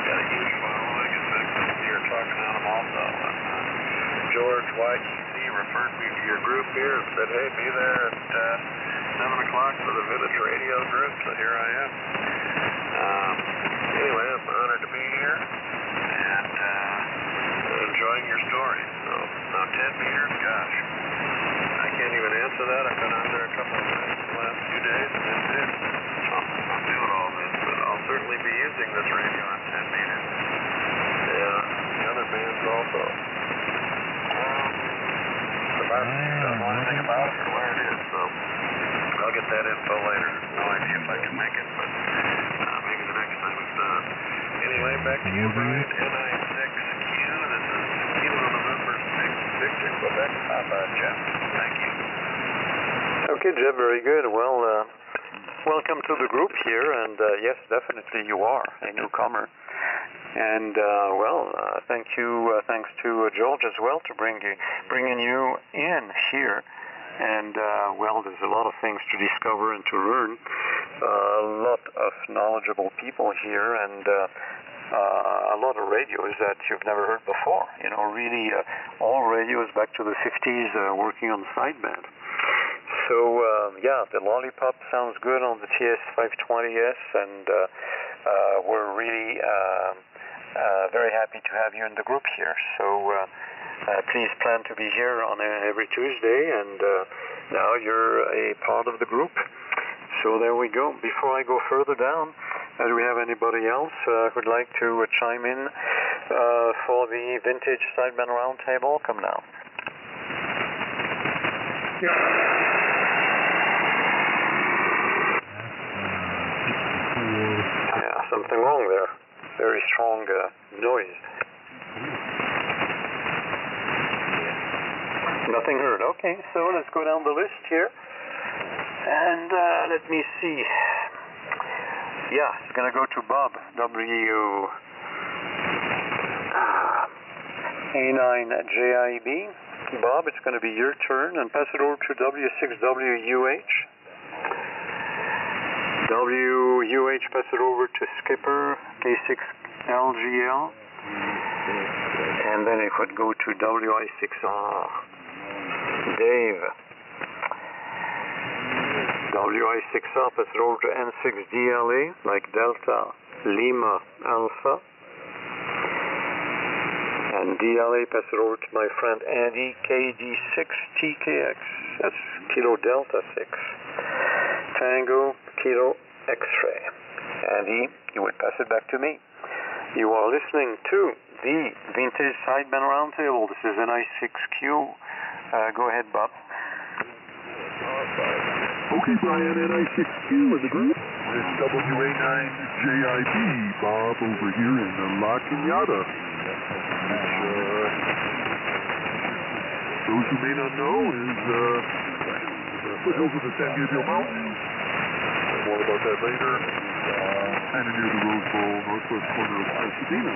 Got a huge following. In fact, some of you are talking on them also. And George YEC referred me to your group here and said, hey, be there at 7 o'clock for the Vintage Radio group. So here I am. Anyway, I'm honored to be here and enjoying your stories. So now 10 meters, gosh, I can't even answer that. I've been out there a couple of times in the last few days, and it's it. I'm doing all this, but I'll certainly be using this radio on 10 meters. Yeah, the other bands also. About don't know anything about it or where it is, so I'll get that info later. No idea if I can make it, but maybe the next time it's done. Anyway, back to you, Brian. NI6Q. This is Kilo November 6, Victor, Quebec, Papa, Jeff. Thank you. Okay, Jeff, very good. Well, welcome to the group here, and yes, definitely you are a newcomer. And thanks to George as well to bringing you in here. And there's a lot of things to discover and to learn. A lot of knowledgeable people here, and a lot of radios that you've never heard before. You know, really all radios back to the 50s working on sideband. So the Lollipop sounds good on the TS520S, and we're really very happy to have you in the group here. So please plan to be here on every Tuesday, and now you're a part of the group. So there we go. Before I go further down, do we have anybody else who'd like to chime in for the Vintage Sideband Roundtable? Come down. Yeah. strong there. Very strong noise. Nothing heard. Okay, so let's go down the list here. And let me see. Yeah, it's going to go to Bob. A9JIB. Bob, it's going to be your turn, and pass it over to W6WUH. WUH, pass it over to Skipper, K6LGL. And then it would go to WI6R. Dave. WI6R, pass it over to N6DLA, like Delta Lima Alpha. And DLA, pass it over to my friend Andy, KD6TKX. That's Kilo Delta 6. Tango, Kilo X-Ray. Andy, you would pass it back to me. You are listening to the Vintage Sideband Roundtable. This is NI6Q. Go ahead, Bob. Okay, Brian, NI6Q in the group. It's WA9JIB, Bob over here in La Cañada. Those who may not know is the foothills of the San Gabriel Mountains. More about that later. Kind of near the Rose Bowl, northwest corner of Pasadena.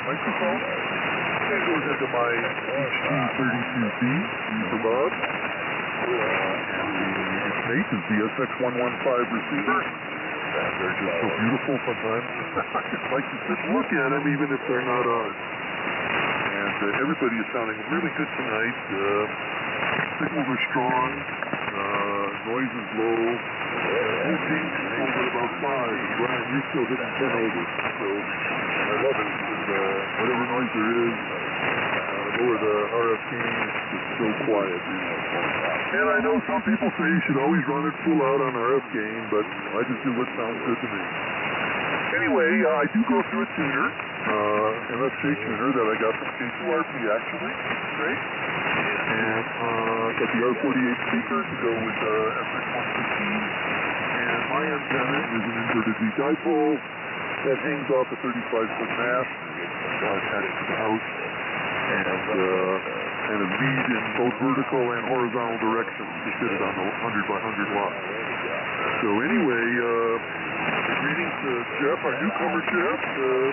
Microphone. And goes into my HD32B for Bob. And its mate is the SX115 receiver. They're just so beautiful sometimes. I just like to just look at them even if they're not on. And everybody is sounding really good tonight. Signals are strong. Noise is low. Hosting over at about 5. Brian, you're still hitting 10 over. So I love it. Whatever noise there is, lower the RF gain, it's so quiet. And I know some people say you should always run it full out on RF gain, but I just do what sounds good to me. Anyway, I do go through a tuner, MFJ tuner that I got from K2RP actually. Great. And got the R48 speaker to go with SX115. And my antenna is an inverted V dipole that hangs off a 35-foot mast. I've had it in the house. And a lead in both vertical and horizontal directions to fit it on the 100 by 100 watt. So anyway, greetings to Jeff, our newcomer Jeff. Your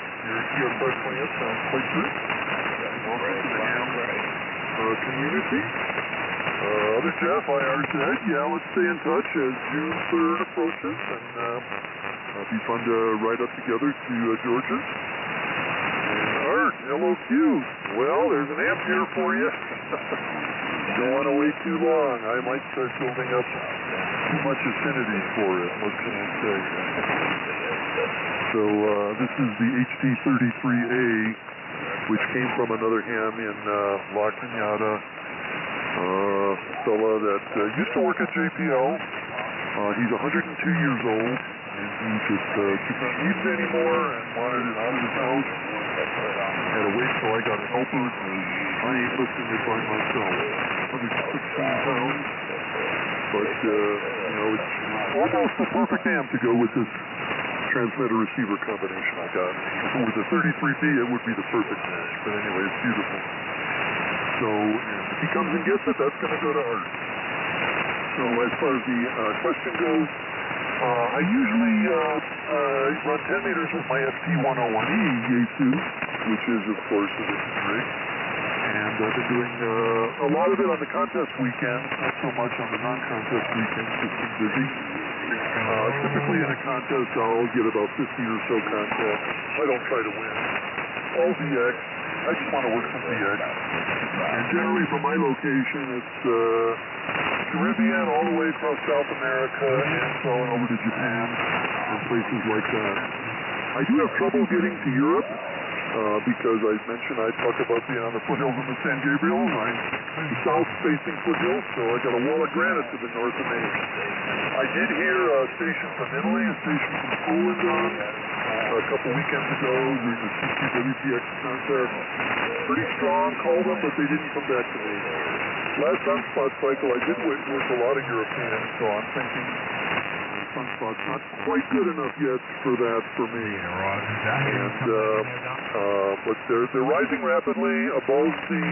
ER520S sounds quite good. Welcome to the ham community. Other Jeff, IRZ, yeah, let's stay in touch as June 3rd approaches, and it'll be fun to ride up together to Georgia. Art, LOQ. Well, there's an amp here for you. Don't want to wait too long. I might start building up too much affinity for it. What can I say? So this is the HD33A, which came from another ham in La Cañada. Fella that used to work at JPL. He's 102 years old, and he just did not need it anymore and wanted it out of his house. Had to wait till I got a helper because I ain't lifting it by myself. 116 pounds. But, it's almost the perfect amp to go with this transmitter-receiver combination I got. If it was a 33B, it would be the perfect match. But anyway, it's beautiful. So, if he comes and gets it, that's going to go to Art. So, as far as the question goes, I usually run 10 meters with my ST101E Yaesu, which is, of course, a different rig. And I've been doing a lot of it on the contest weekends, not so much on the non-contest weekends, just been busy. Typically in a contest, I'll get about 50 or so contests. I don't try to win. All VX. I just want to work some VX. And generally from my location, it's Caribbean all the way across South America and so on over to Japan and places like that. I do have trouble getting to Europe because I mentioned I talk about being on the foothills of the San Gabriel. I'm the south-facing foothills, so I got a wall of granite to the north of me. I did hear a station from Italy, a station from Poland on a couple weekends ago during the CQWPX contest. Pretty strong, called them, but they didn't come back to me. Last sunspot cycle I did with a lot of Europeans, so I'm thinking sunspot's not quite good enough yet for that for me. And but they're rising rapidly above the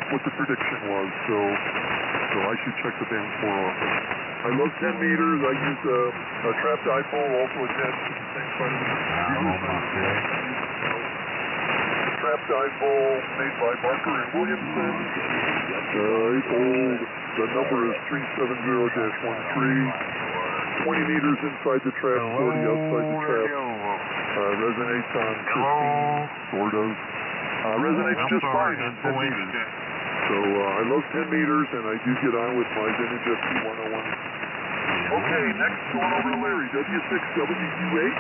what the prediction was, so I should check the bands more often. I love 10 meters. I use a trap dipole, also attached to the same side of the computer. Trap dipole made by Barker and Williamson. The number is 370-13. 20 meters inside the trap, 40 outside the trap. Resonates on 15, or does. Resonates just fine on 10 meters. So I love 10 meters, and I do get on with my vintage FT101. Okay, next going over to Larry, W6WUH.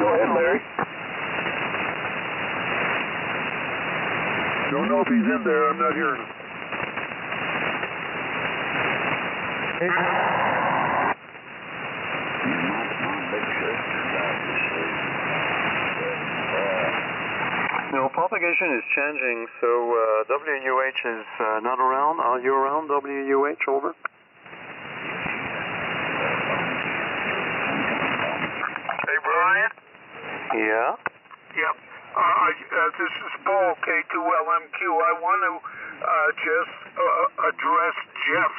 Go ahead, Larry. Don't know if he's in there. I'm not hearing him. No, propagation is changing, so WUH is not around. Are you around, WUH? Over. Hey, Brian? Yeah? Yep. This is Paul, K2LMQ. I want to just address Jeff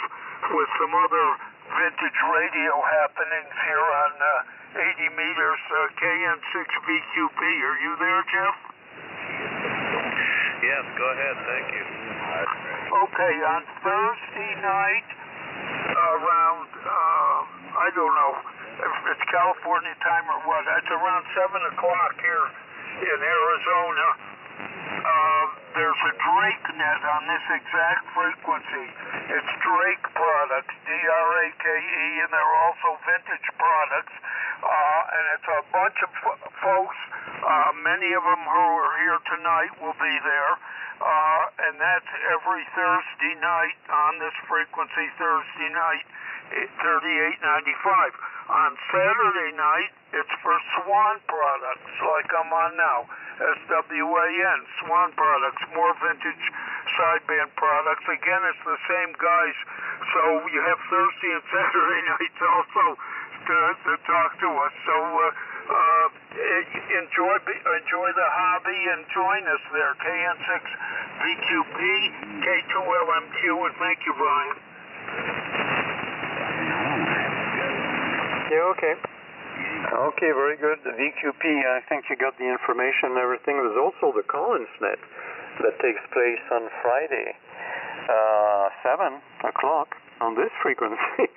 with some other vintage radio happenings here on 80 meters, KN6VQP. Are you there, Jeff? Yes, go ahead. Thank you. Okay, on Thursday night around, I don't know if it's California time or what, it's around 7 o'clock here in Arizona. There's a Drake net on this exact frequency. It's Drake products, D-R-A-K-E, and they're also vintage products. And it's a bunch of folks, many of them who are here tonight will be there. And that's every Thursday night on this frequency, Thursday night, 3895. On Saturday night, it's for Swan products, like I'm on now, SWAN, Swan products, more vintage sideband products. Again, it's the same guys, so you have Thursday and Saturday nights also to talk to us. So enjoy the hobby and join us there. KN6VQP, K2LMQ, and thank you, Brian. Yeah, okay. Okay, very good. The VQP, I think you got the information and everything. There's also the Collins net that takes place on Friday, 7 o'clock on this frequency.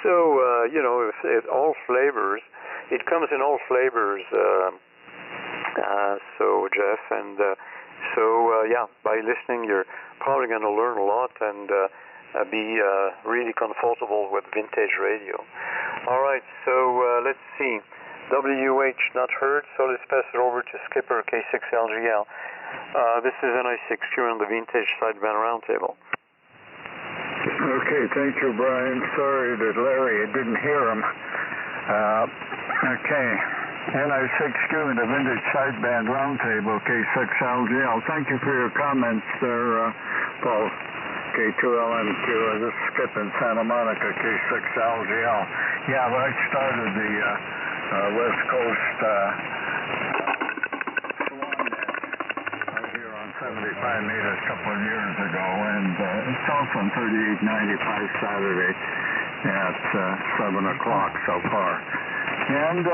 So, if all flavors, it comes in all flavors. So, Jeff, and by listening, you're probably going to learn a lot and be really comfortable with vintage radio. All right, so let's see. WH not heard, so let's pass it over to Skipper K6LGL. This is NI6Q on the Vintage Sideband Roundtable. Okay, thank you, Brian. Sorry that Larry didn't hear him. Okay, NI6Q in the Vintage Sideband Roundtable, K6LGL. Thank you for your comments there, Paul. K2LMQ, this is Skip in Santa Monica, K6LGL. Yeah, well, I started the West Coast Swan net out here on 75 meters a couple of years ago, and it's also on 3895 Saturday at 7 o'clock so far. And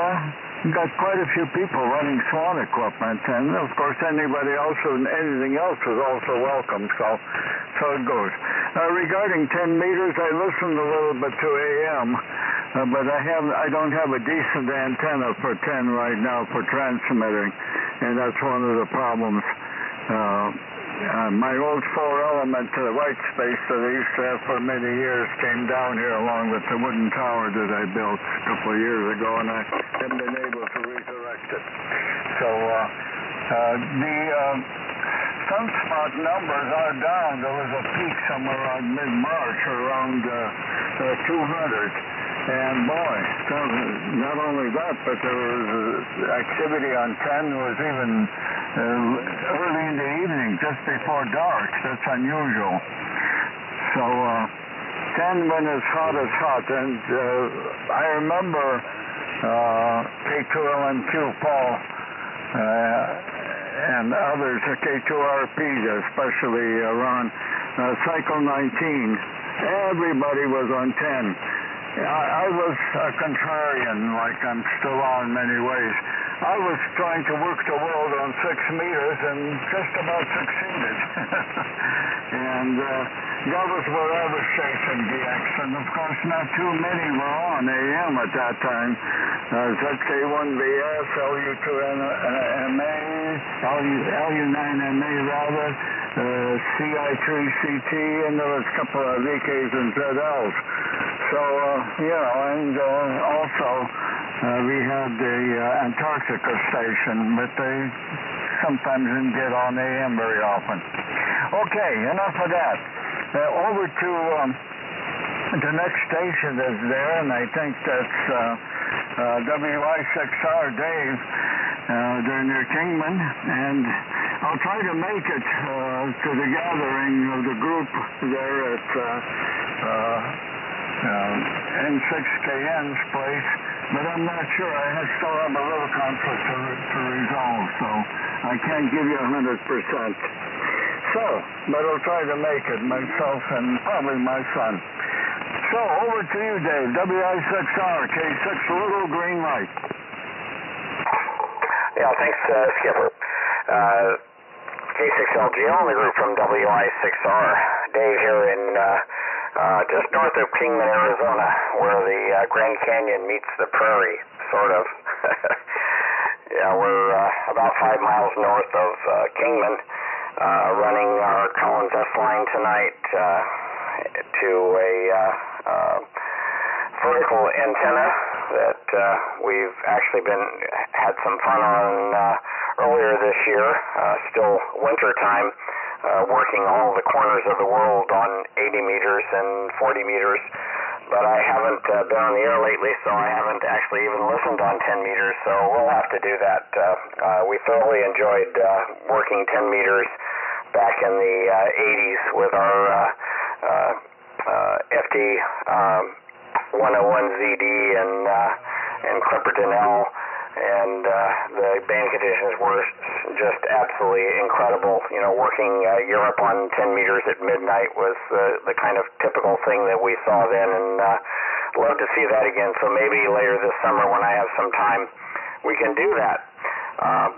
we've got quite a few people running Swan equipment, and of course anybody else and anything else is also welcome, so it goes. Regarding 10 meters, I listened a little bit to AM, but I don't have a decent antenna for 10 right now for transmitting, and that's one of the problems. My old 4-element white space that I used to have for many years came down here along with the wooden tower that I built a couple of years ago, and I haven't been able to resurrect it. So the sunspot numbers are down. There was a peak somewhere around mid-March, around 200. And boy, not only that, but there was activity on 10 was even early in the evening, just before dark. That's unusual. So 10 when it's hot as hot. And I remember K2LMQ Paul and others, K2RP especially, Ron, Cycle 19, everybody was on 10. I was a contrarian, like I'm still on in many ways. I was trying to work the world on 6 meters and just about succeeded. And that was what I was chasing, DX. And of course, not too many were on AM at that time. ZK1BS, LU2MA, LU9MA rather, CI3CT, and there was a couple of VKs and ZLs. So, and also we had the Antarctica station, but they sometimes didn't get on AM very often. Okay, enough of that. Over to the next station that's there, and I think that's WI6R Dave. They're near Kingman, and I'll try to make it to the gathering of the group there at N6KN's place, but I'm not sure. I still have a little conflict to resolve, so I can't give you 100%. So, but I'll try to make it, myself and probably my son. So, over to you, Dave. WI6R, K6, little green light. Yeah, thanks, Skipper. K6LG on the group from WI6R. Dave here in just north of Kingman, Arizona, where the Grand Canyon meets the prairie, sort of. Yeah, we're about 5 miles north of Kingman, running our Collins S line tonight to a vertical antenna that we've actually had some fun on earlier this year, still winter time, working all the corners of the world on 80 meters and 40 meters, but I haven't been on the air lately, so I haven't actually even listened on 10 meters, so we'll have to do that. We thoroughly enjoyed working 10 meters back in the 80s with our FD 101ZD and Clipperton L, and the band conditions were just absolutely incredible. You know, working Europe on 10 meters at midnight was the kind of typical thing that we saw then, and love to see that again. So maybe later this summer when I have some time, we can do that.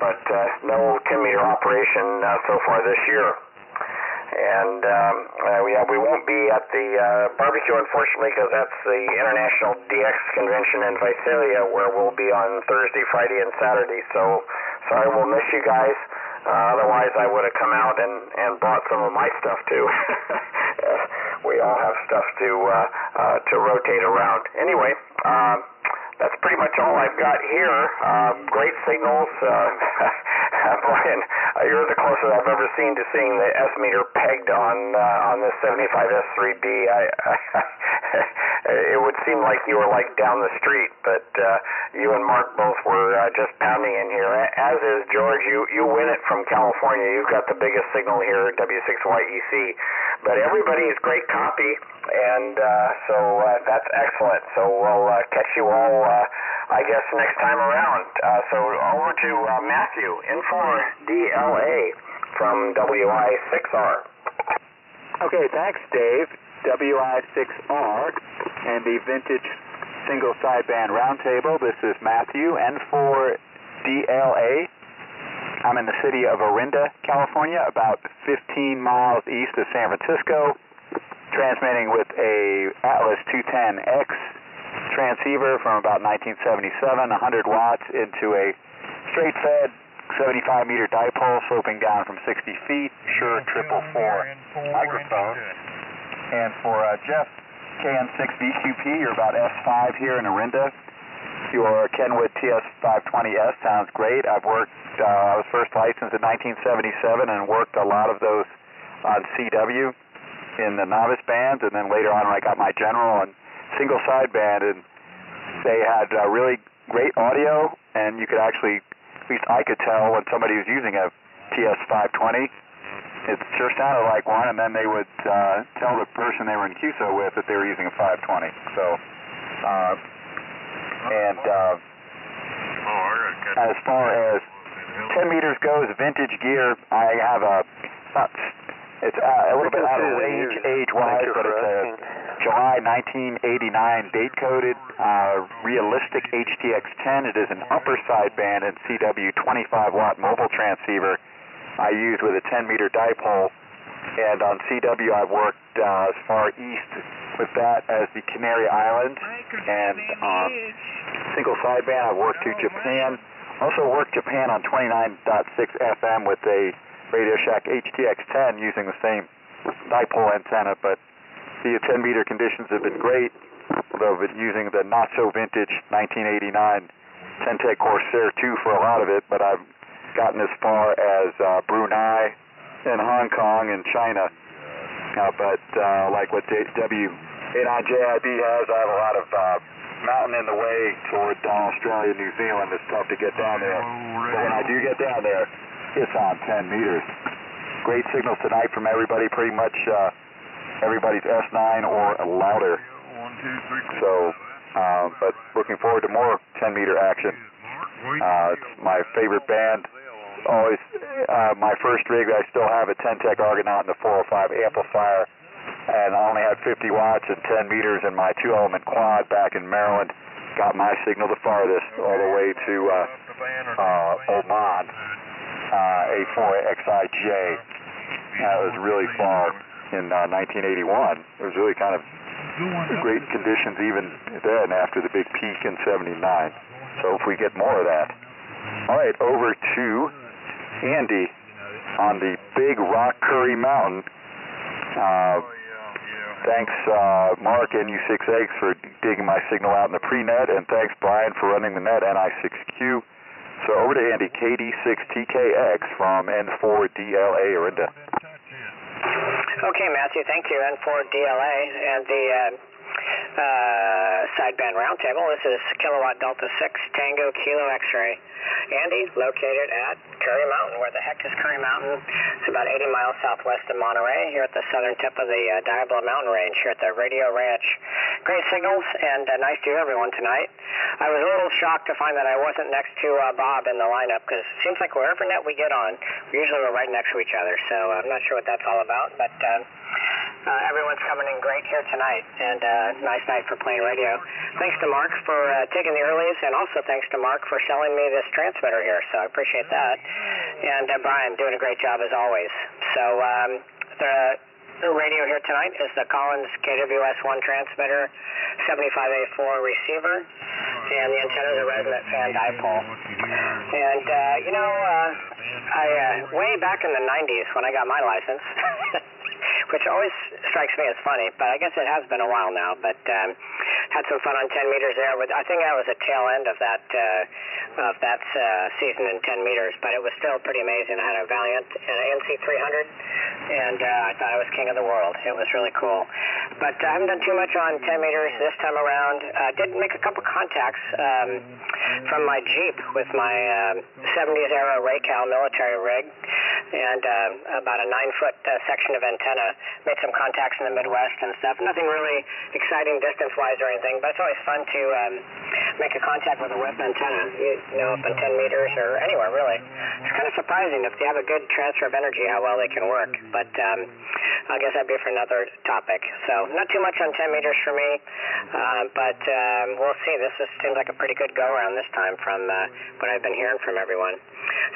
But no 10-meter operation so far this year. And we won't be at the barbecue, unfortunately, because that's the International DX Convention in Visalia, where we'll be on Thursday, Friday, and Saturday. So sorry we'll miss you guys. Otherwise, I would have come out and brought some of my stuff too. We all have stuff to rotate around. Anyway, that's pretty much all I've got here. Great signals. Brian, you're the closest I've ever seen to seeing the S meter pegged on this 75S3B. It would seem like you were like down the street, but you and Mark both were just pounding in here. As is George. You win it from California. You've got the biggest signal here at W6YEC. But everybody's great copy, and so that's excellent. So we'll catch you all, I guess, next time around. So over to Matthew, N4DLA from WI6R. Okay, thanks, Dave. WI6R and the Vintage Single Sideband Roundtable. This is Matthew, N4DLA. I'm in the city of Orinda, California, about 15 miles east of San Francisco, transmitting with a Atlas 210X transceiver from about 1977, 100 watts into a straight-fed 75-meter dipole sloping down from 60 feet, Shure 444 microphone. And for Jeff, KN6VQP, you're about S5 here in Orinda. Your Kenwood TS520S sounds great. I was first licensed in 1977 and worked a lot of those on CW in the novice bands, and then later on when I got my general and single sideband, and They had really great audio, and you could actually, at least I could tell when somebody was using a TS520, it sure sounded like one, and then they would tell the person they were in QSO with that they were using a 520. So, as far as 10 meters goes, vintage gear, I have it's a little bit out of range age-wise, but it's a July 1989 date-coded realistic HTX10. It is an upper sideband and CW 25-watt mobile transceiver I used with a 10-meter dipole. And on CW, I've worked as far east with that as the Canary Islands. And on single sideband, I've worked to Japan. Also worked Japan on 29.6 FM with a Radio Shack HTX10 using the same dipole antenna, but the 10-meter conditions have been great, although I've been using the not-so-vintage 1989 10-Tech Corsair 2 for a lot of it, but I've gotten as far as Brunei and Hong Kong and China. But like what W89JIB has, I have a lot of mountain in the way toward Australia, New Zealand. It's tough to get down there. But when I do get down there, it's on 10 meters. Great signals tonight from everybody, pretty much everybody's S9 or louder. So, but looking forward to more 10-meter action. It's my favorite band. Always my first rig, I still have a 10-Tech Argonaut and a 405 amplifier, and I only had 50 watts and 10 meters in my 2-element quad back in Maryland. Got my signal the farthest, all the way to Oman, A4XIJ. That was really far in 1981. It was really kind of great conditions even then after the big peak in 79. So if we get more of that. All right, over to Andy on the Big Rock Curry Mountain. Thanks, Mark, NU6X, for digging my signal out in the pre-net, and thanks, Brian, for running the net NI6Q. So over to Andy, KD6TKX from N4DLA, Orinda. Okay, Matthew, thank you. N4DLA and the sideband roundtable. This is Kilowatt Delta 6 Tango Kilo X-ray. Andy, located at Curry Mountain. Where the heck is Curry Mountain? It's about 80 miles southwest of Monterey, here at the southern tip of the Diablo Mountain Range, here at the Radio Ranch. Great signals, and nice to hear everyone tonight. I was a little shocked to find that I wasn't next to Bob in the lineup, because it seems like wherever net we get on, usually we're right next to each other, so I'm not sure what that's all about, but everyone's coming in great here tonight, and nice night for playing radio. Thanks to Mark for taking the earlies, and also thanks to Mark for selling me this transmitter here, so I appreciate that. And Brian doing a great job as always. So the radio here tonight is the Collins KWS-1 transmitter, 75A4 receiver, and the antenna is a resonant fan dipole. And, way back in the 90s when I got my license, which always strikes me as funny, but I guess it has been a while now, but had some fun on 10 meters there. I think that was a tail end of that season in 10 meters, but it was still pretty amazing. I had a Valiant NC300, and I thought I was king of the world. It was really cool. But I haven't done too much on 10 meters this time around. Did make a couple contacts from my Jeep with my 70s era Raycal military rig, and about a 9-foot section of antenna. Made some contacts in the Midwest and stuff. Nothing really exciting distance-wise or anything, but it's always fun to make a contact with a whip antenna, up in 10 meters or anywhere, really. It's kind of surprising if they have a good transfer of energy, how well they can work, but I guess that'd be for another topic. So not too much on 10 meters for me, but we'll see. This seems like a pretty good go-around this time from what I've been hearing from everyone.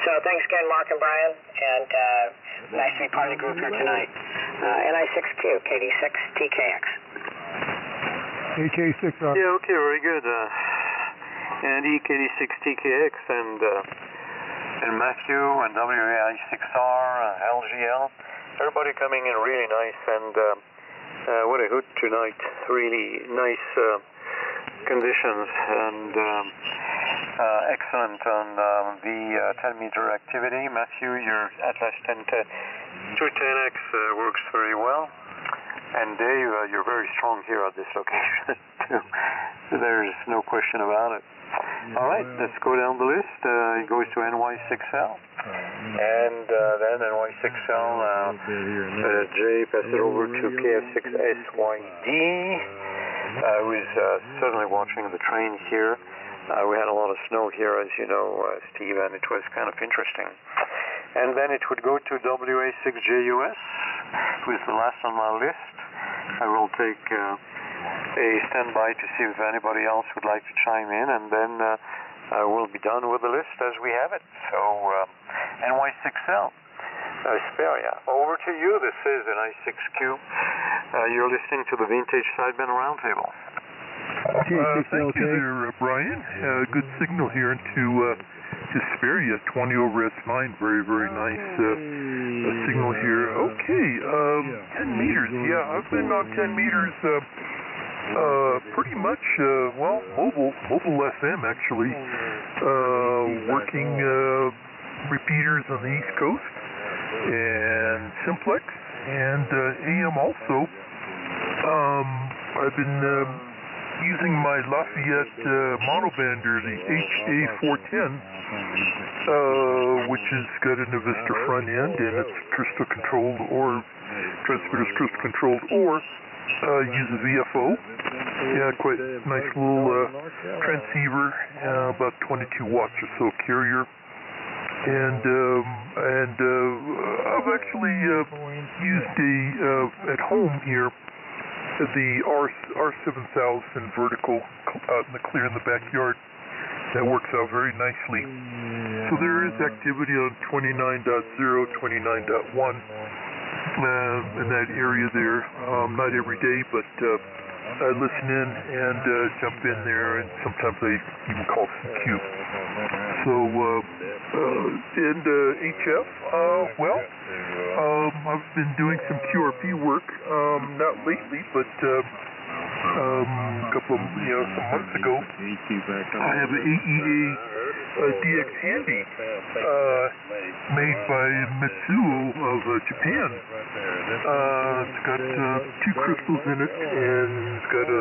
So thanks again, Mark and Brian, and nice to be part of the group here tonight. NI6Q, KD6TKX. AK6. Yeah, okay, very good. Andy, KD6TKX, and Matthew, and WAI6R, LGL. Everybody coming in really nice, and what a hoot tonight. Really nice conditions, and excellent on the 10-meter activity. Matthew, your Atlas 210X works very well. And Dave, you're very strong here at this location, too. There's no question about it. All right, let's go down the list. It goes to NY6L. And then NY6L, Jay, pass it over to KF6SYD, who is certainly watching the train here. We had a lot of snow here, as you know, Steve, and it was kind of interesting. And then it would go to WA6JUS, who is the last on my list. I will take a standby to see if anybody else would like to chime in, and then we'll be done with the list as we have it. So, NY6L, Asperia, over to you. This is NI6Q. You're listening to the Vintage Sideband Roundtable. Thank you there, Brian. Good signal here into Hesperia, 20 over S9. Very, very nice signal here. Okay, 10 meters. Yeah, I've been on 10 meters pretty much, mobile FM actually. Working repeaters on the East Coast and simplex and AM also. I've been using my Lafayette monobander, the HA410, which has got an Avista front end and it's crystal controlled or transmitter's crystal controlled, or use a VFO. Yeah, quite nice little transceiver, about 22 watts or so carrier. And I've actually used at home here the R7000 vertical out in the clear in the backyard. That works out very nicely. So there is activity on 29.0, 29.1 in that area there. Not every day, but I listen in and jump in there, and sometimes I even call CQ. So, and HF, I've been doing some QRP work, not lately, but a couple of, some months ago. I have an AEA DX Handy made by Mitsuo of Japan. It's got 2 crystals in it, and it's got a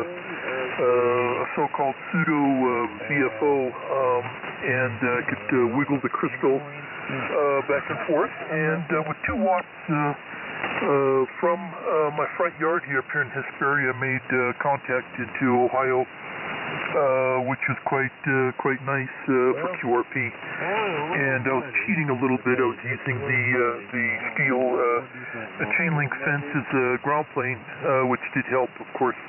so-called pseudo VFO, and I could wiggle the crystal back and forth, and with 2 watts from my front yard here up here in Hesperia, made contact into Ohio, which was quite nice for QRP. And I was cheating a little bit. I was using the steel chain link fence as a ground plane, which did help, of course.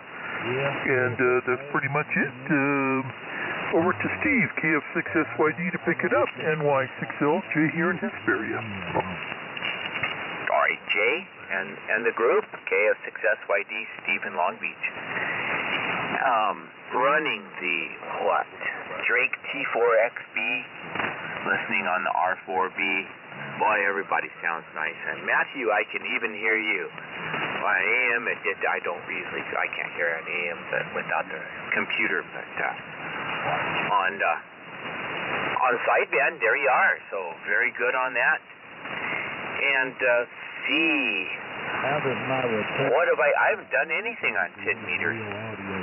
And that's pretty much it. Over to Steve, KF6SYD, to pick it up. NY6L, Jay here in Hesperia. All right, Jay and the group, KF6SYD, Steve in Long Beach. Running the, Drake T4XB, listening on the R4B. Boy, everybody sounds nice. And Matthew, I can even hear you. On AM, I can't hear an AM without the computer, but on sideband, there you are. So very good on that. And what have I haven't done anything on 10 meters.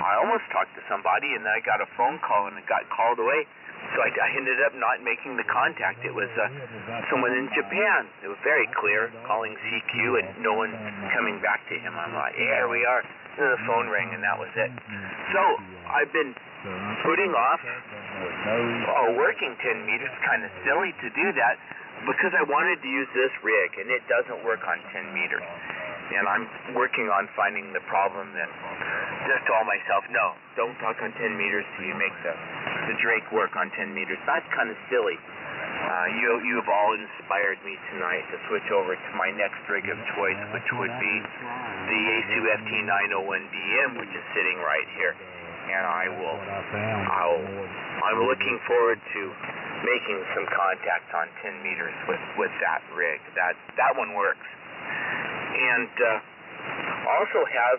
I almost talked to somebody, and then I got a phone call, and it got called away. So I ended up not making the contact. It was someone in Japan. It was very clear, calling CQ, and no one coming back to him. I'm like, here we are. And the phone rang, and that was it. So I've been putting off working 10 meters. Kind of silly to do that, because I wanted to use this rig, and it doesn't work on 10 meters. And I'm working on finding the problem, and just told myself, no, don't talk on 10 meters till you make the Drake work on 10 meters. That's kind of silly. You've all inspired me tonight to switch over to my next rig of choice, which would be the Yaesu FT901DM, which is sitting right here. And I'm looking forward to making some contacts on 10 meters with that rig. That one works. And also have,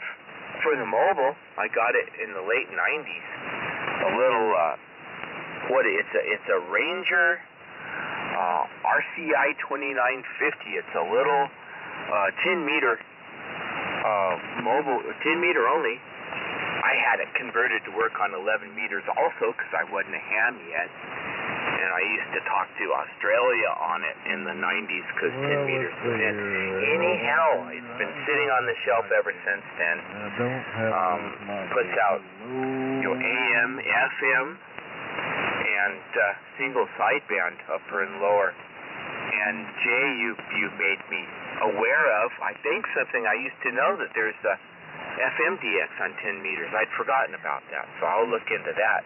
for the mobile, I got it in the late 90s, a little, it's a Ranger RCI 2950. It's a little 10 meter mobile, 10 meter only. I had it converted to work on 11 meters also because I wasn't a ham yet. And I used to talk to Australia on it in the 90s because 10 meters was in. Anyhow, it's been sitting on the shelf ever since then. Puts out AM, FM, and single sideband, upper and lower. And Jay, you made me aware of, I think, something I used to know, that there's a FMDX on 10 meters. I'd forgotten about that, so I'll look into that.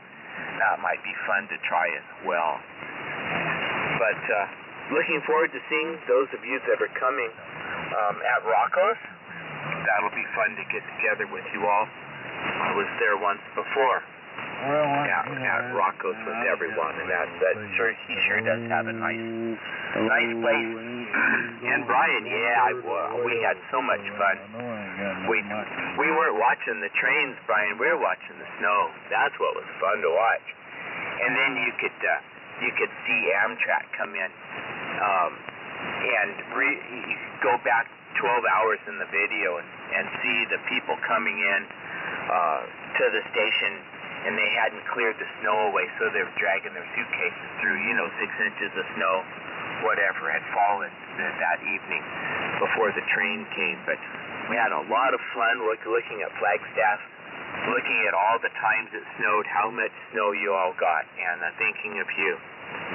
That might be fun to try as well. But looking forward to seeing those of you that are coming at Rocco's. That'll be fun to get together with you all. I was there once before. At Rocco's with everyone, and he sure does have a nice place. And Brian, we had so much fun. We weren't watching the trains, Brian. We were watching the snow. That's what was fun to watch. And then you could see Amtrak come in, and you go back 12 hours in the video and see the people coming in to the station. And they hadn't cleared the snow away, so they were dragging their suitcases through, 6 inches of snow, whatever had fallen that evening before the train came. But we had a lot of fun looking at Flagstaff, looking at all the times it snowed, how much snow you all got, and thinking of you.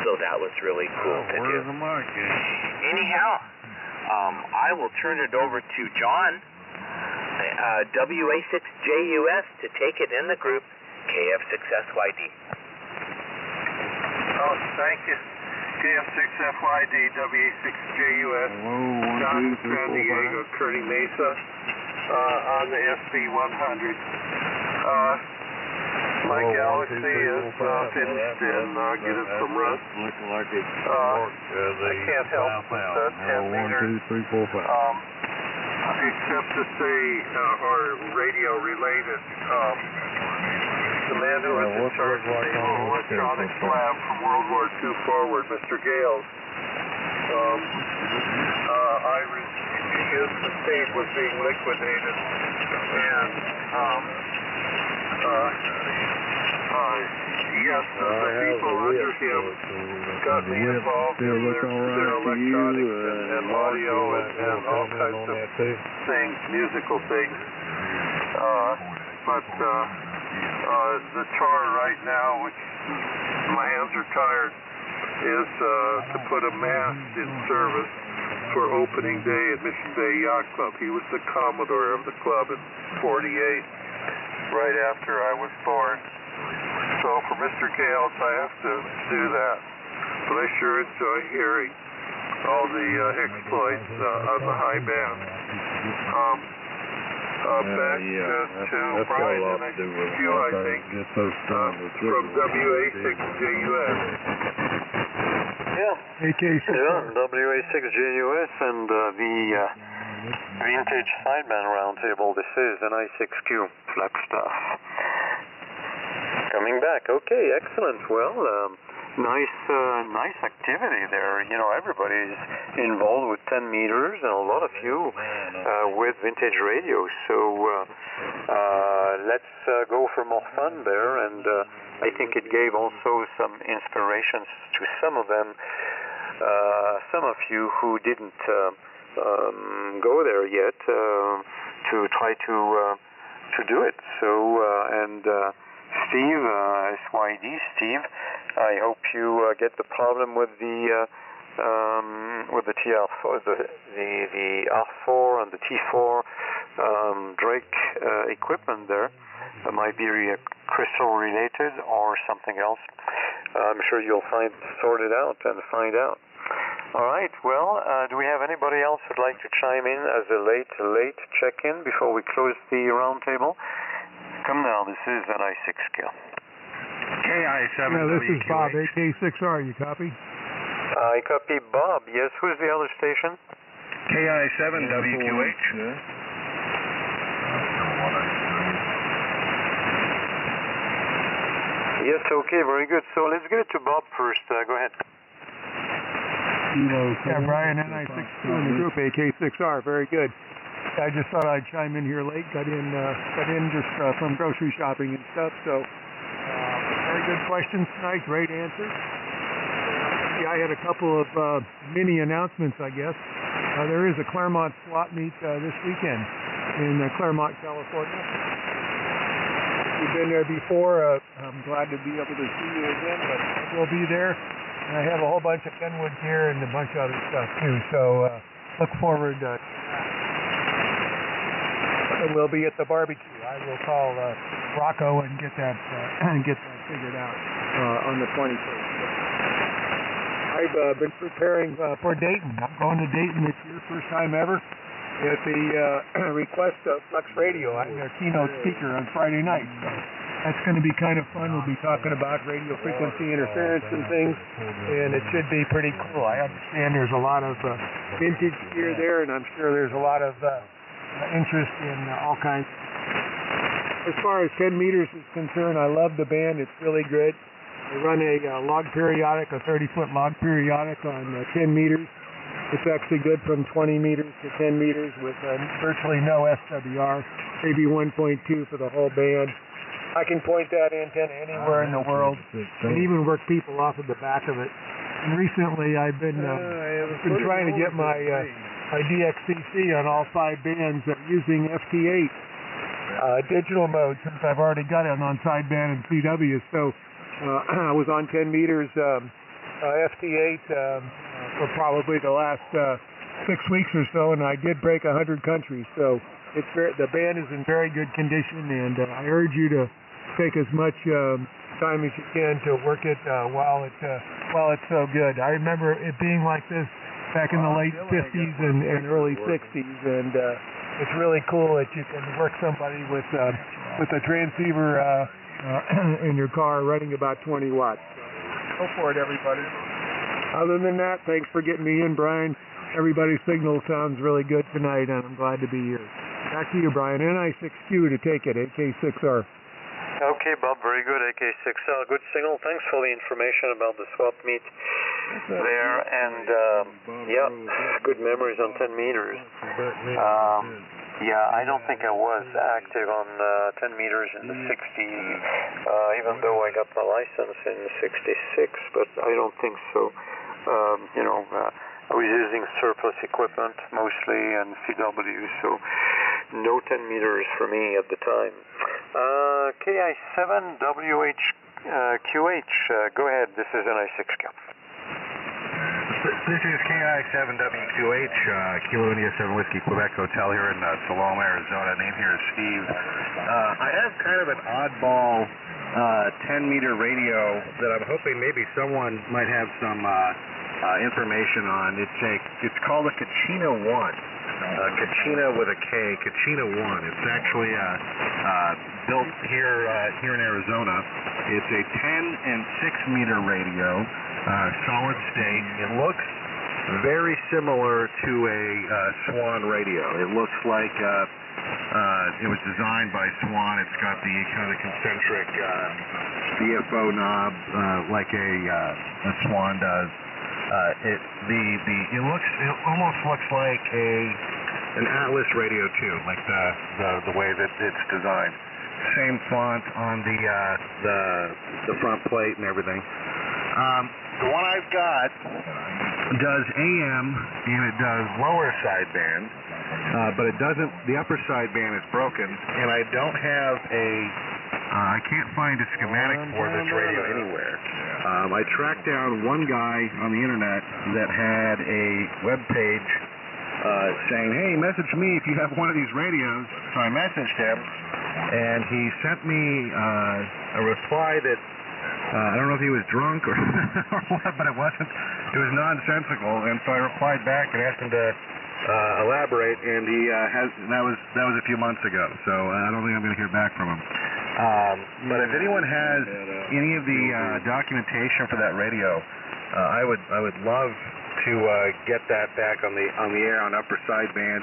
So that was really cool to do. Where's the market? Anyhow, I will turn it over to John, WA6JUS, to take it in the group. KF6FYD. Oh, thank you. KF6FYD, WA6JUS, John San Diego, Kearney Mesa, on the SB100. My Galaxy is finished and getting some rust. I can't help with the 10 meters. Except to say, or radio related, the man who was in charge of the electronics lab from World War II forward, Mr. Gales, his estate was being liquidated, and yes, the people under him got me involved in their electronics and audio and all kinds of things, musical things. But the chore right now, which my hands are tired, is to put a mast in service for opening day at Mission Bay Yacht Club. He was the Commodore of the club in 48, right after I was born. So for Mr. Gales, I have to do that. But I sure enjoy hearing all the exploits on the high band. Back to Brian and I think, from WA6JUS. Yeah, WA6JUS and the Vintage Sideband Roundtable. This is an I6Q Flagstaff. Coming back. Okay, excellent. Well, nice activity there. Everybody's involved with 10 meters, and a lot of you with vintage radios. So let's go for more fun there. And I think it gave also some inspirations to some of them, some of you who didn't go there yet, to try to do it. So Steve, SYD, Steve, I hope you get the problem with the TR4, the R4 and the T4 Drake equipment there. It might be crystal related or something else. I'm sure you'll sort it out and find out. All right. Well, do we have anybody else who'd like to chime in as a late check-in before we close the roundtable? Come now. This is an I6Q. KI7WQH. Yeah, this is Bob, AK6R. You copy? I copy Bob. Yes, who's the other station? KI7WQH. Yes, okay, very good. So let's get to Bob first. Go ahead. Yeah, Brian, NI6Q in the group, AK6R. Very good. I just thought I'd chime in here late. Got in just from grocery shopping and stuff. So very good questions tonight. Great answers. Yeah, I had a couple of mini announcements, I guess. There is a Claremont swap meet this weekend in Claremont, California. You've been there before. I'm glad to be able to see you again, but we'll be there. And I have a whole bunch of Kenwood gear and a bunch of other stuff too. So look forward to and we'll be at the barbecue. I will call Rocco and get that figured out on the 21st. I've been preparing for Dayton. I'm going to Dayton this year, first time ever, at the request of Flex Radio. I'm their keynote speaker on Friday night. So that's going to be kind of fun. We'll be talking about radio frequency interference and things, and it should be pretty cool. I understand there's a lot of vintage gear there, and I'm sure there's a lot of interest in all kinds. As far as 10 meters is concerned, I love the band. It's really good. They run a log periodic, a 30-foot log periodic on 10 meters. It's actually good from 20 meters to 10 meters with virtually no SWR, maybe 1.2 for the whole band. I can point that antenna anywhere in the world and even work people off of the back of it. And recently I've been trying to get my DXCC on all 5 bands using FT8 digital mode, since I've already got it on sideband and CW. So I was on 10 meters FT8 for probably the last 6 weeks or so, and I did break 100 countries. So the band is in very good condition, and I urge you to take as much time as you can to work it while it's so good. I remember it being like this back in the late 50s and early 60s, and it's really cool that you can work somebody with a transceiver in your car running about 20 watts. Go for it, everybody. Other than that, thanks for getting me in, Brian. Everybody's signal sounds really good tonight, and I'm glad to be here. Back to you, Brian. NI6Q to take it, AK6R. Okay, Bob, very good. AK6R, good signal. Thanks for the information about the swap meet there, and yeah, good memories on 10 meters. Yeah, I don't think I was active on 10 meters in the 60s, even though I got my license in 66, but I don't think so. I was using surplus equipment mostly and CW, so no 10 meters for me at the time. KI7WHQH, go ahead, this is NI6Q. This is KI7WQH, Kilo India 7 Whiskey Quebec Hotel here in Salome, Arizona. Name here is Steve. I have kind of an oddball 10-meter radio that I'm hoping maybe someone might have some information on. It's called a Kachina 1. Kachina with a K, Kachina 1. It's actually built here in Arizona. It's a 10 and 6 meter radio, solid state. It looks very similar to a Swan radio. It looks like it was designed by Swan. It's got the kind of concentric DFO knob like a Swan does. It almost looks like an Atlas radio too, like the way that it's designed. Same font on the front plate and everything. The one I've got does AM and it does lower sideband, but it doesn't. The upper sideband is broken, and I don't have I can't find a schematic for this radio anywhere. I tracked down one guy on the internet that had a web page saying, "Hey, message me if you have one of these radios." So I messaged him, and he sent me a reply that I don't know if he was drunk or what, but it wasn't. It was nonsensical, and so I replied back and asked him to elaborate, and he that was a few months ago. So I don't think I'm going to hear back from him. But if anyone has any of the documentation for that radio, I would love to get that back on the air on upper sideband.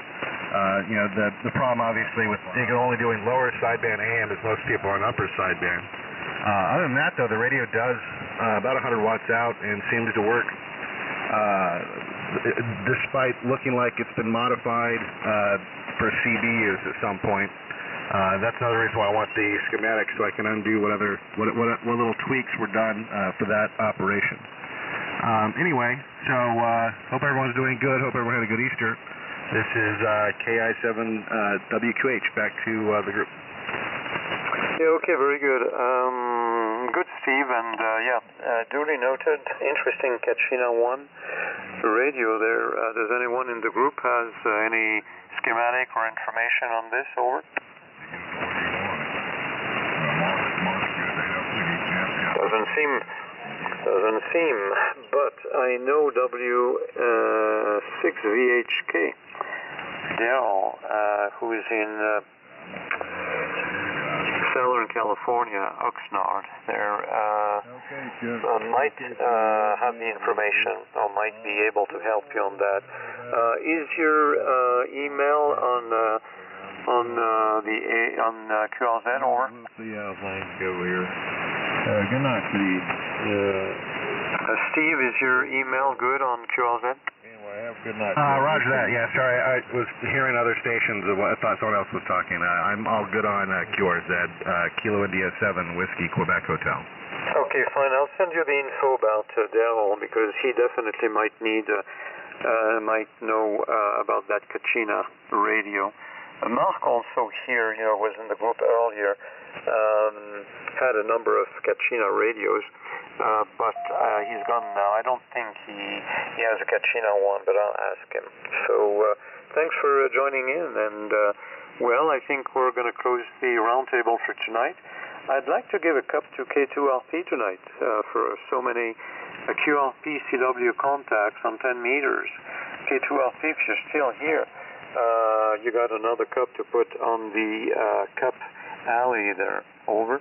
The problem obviously with only doing lower sideband AM is most people are on upper sideband. Other than that, though, the radio does about 100 watts out and seems to work despite looking like it's been modified for CB use at some point. That's another reason why I want the schematic, so I can undo what little tweaks were done for that operation. Anyway, so hope everyone's doing good. Hope everyone had a good Easter. This is KI7WQH. Back to the group. Yeah, okay, very good. Good, Steve, and duly noted. Interesting Kachina 1 radio there. Does anyone in the group has any schematic or information on this? Over. Doesn't seem, but I know W6VHK, Daryl, who is in Southern California, Oxnard, there, might have the information or might be able to help you on that. Is your email on QRZ, over? Yeah, thanks, over here. Good night, Steve. Steve, is your email good on QRZ? Anyway, have a good night. Roger that. Yeah, sorry, I was hearing other stations. I thought someone else was talking. I'm all good on QRZ, Kilo India 7 Whiskey Quebec Hotel. Okay, fine. I'll send you the info about Daryl, because he definitely might know about that Kachina radio. Mark also here, was in the group earlier, had a number of Kachina radios, but he's gone now. I don't think he has a Kachina one, but I'll ask him. So thanks for joining in, and I think we're going to close the roundtable for tonight. I'd like to give a cup to K2LP tonight for so many QLP CW contacts on 10 meters. K2LP, if you're still here, you got another cup to put on the cup alley there. Over.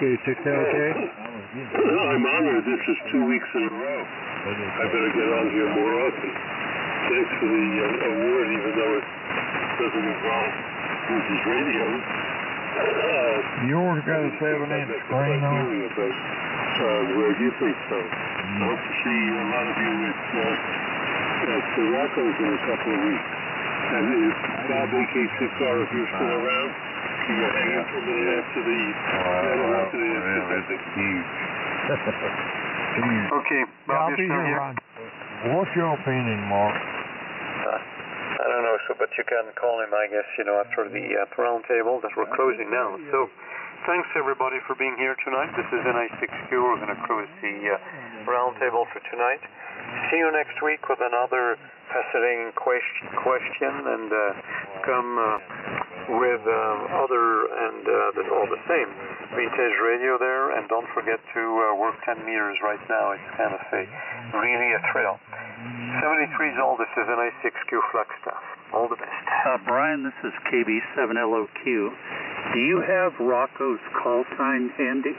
K6LK? I'm honored. This is 2 weeks in a row. I better get on here more often. Thanks for the award, even though it doesn't involve Bruce's radio. Yours got a 7-inch screen on it? Where do you think so? I hope to see a lot of you at the Rocco's in a couple of weeks. And if Bob AK6R, if you're still around, you can hang out for a minute after the Okay, Bob, you're still here? What's your opinion, Mark? I don't know, but you can call him, I guess, after the roundtable that we're closing now. So, thanks everybody for being here tonight. This is NI6Q. We're going to close the roundtable for tonight. See you next week with another fascinating question, and come with other and all the same vintage radio there. And don't forget to work 10 meters right now. It's kind of really a thrill. 73 is all. This is NI6Q Flagstaff. All the best. Brian, this is KB7LOQ. Do you have Rocco's call sign handy?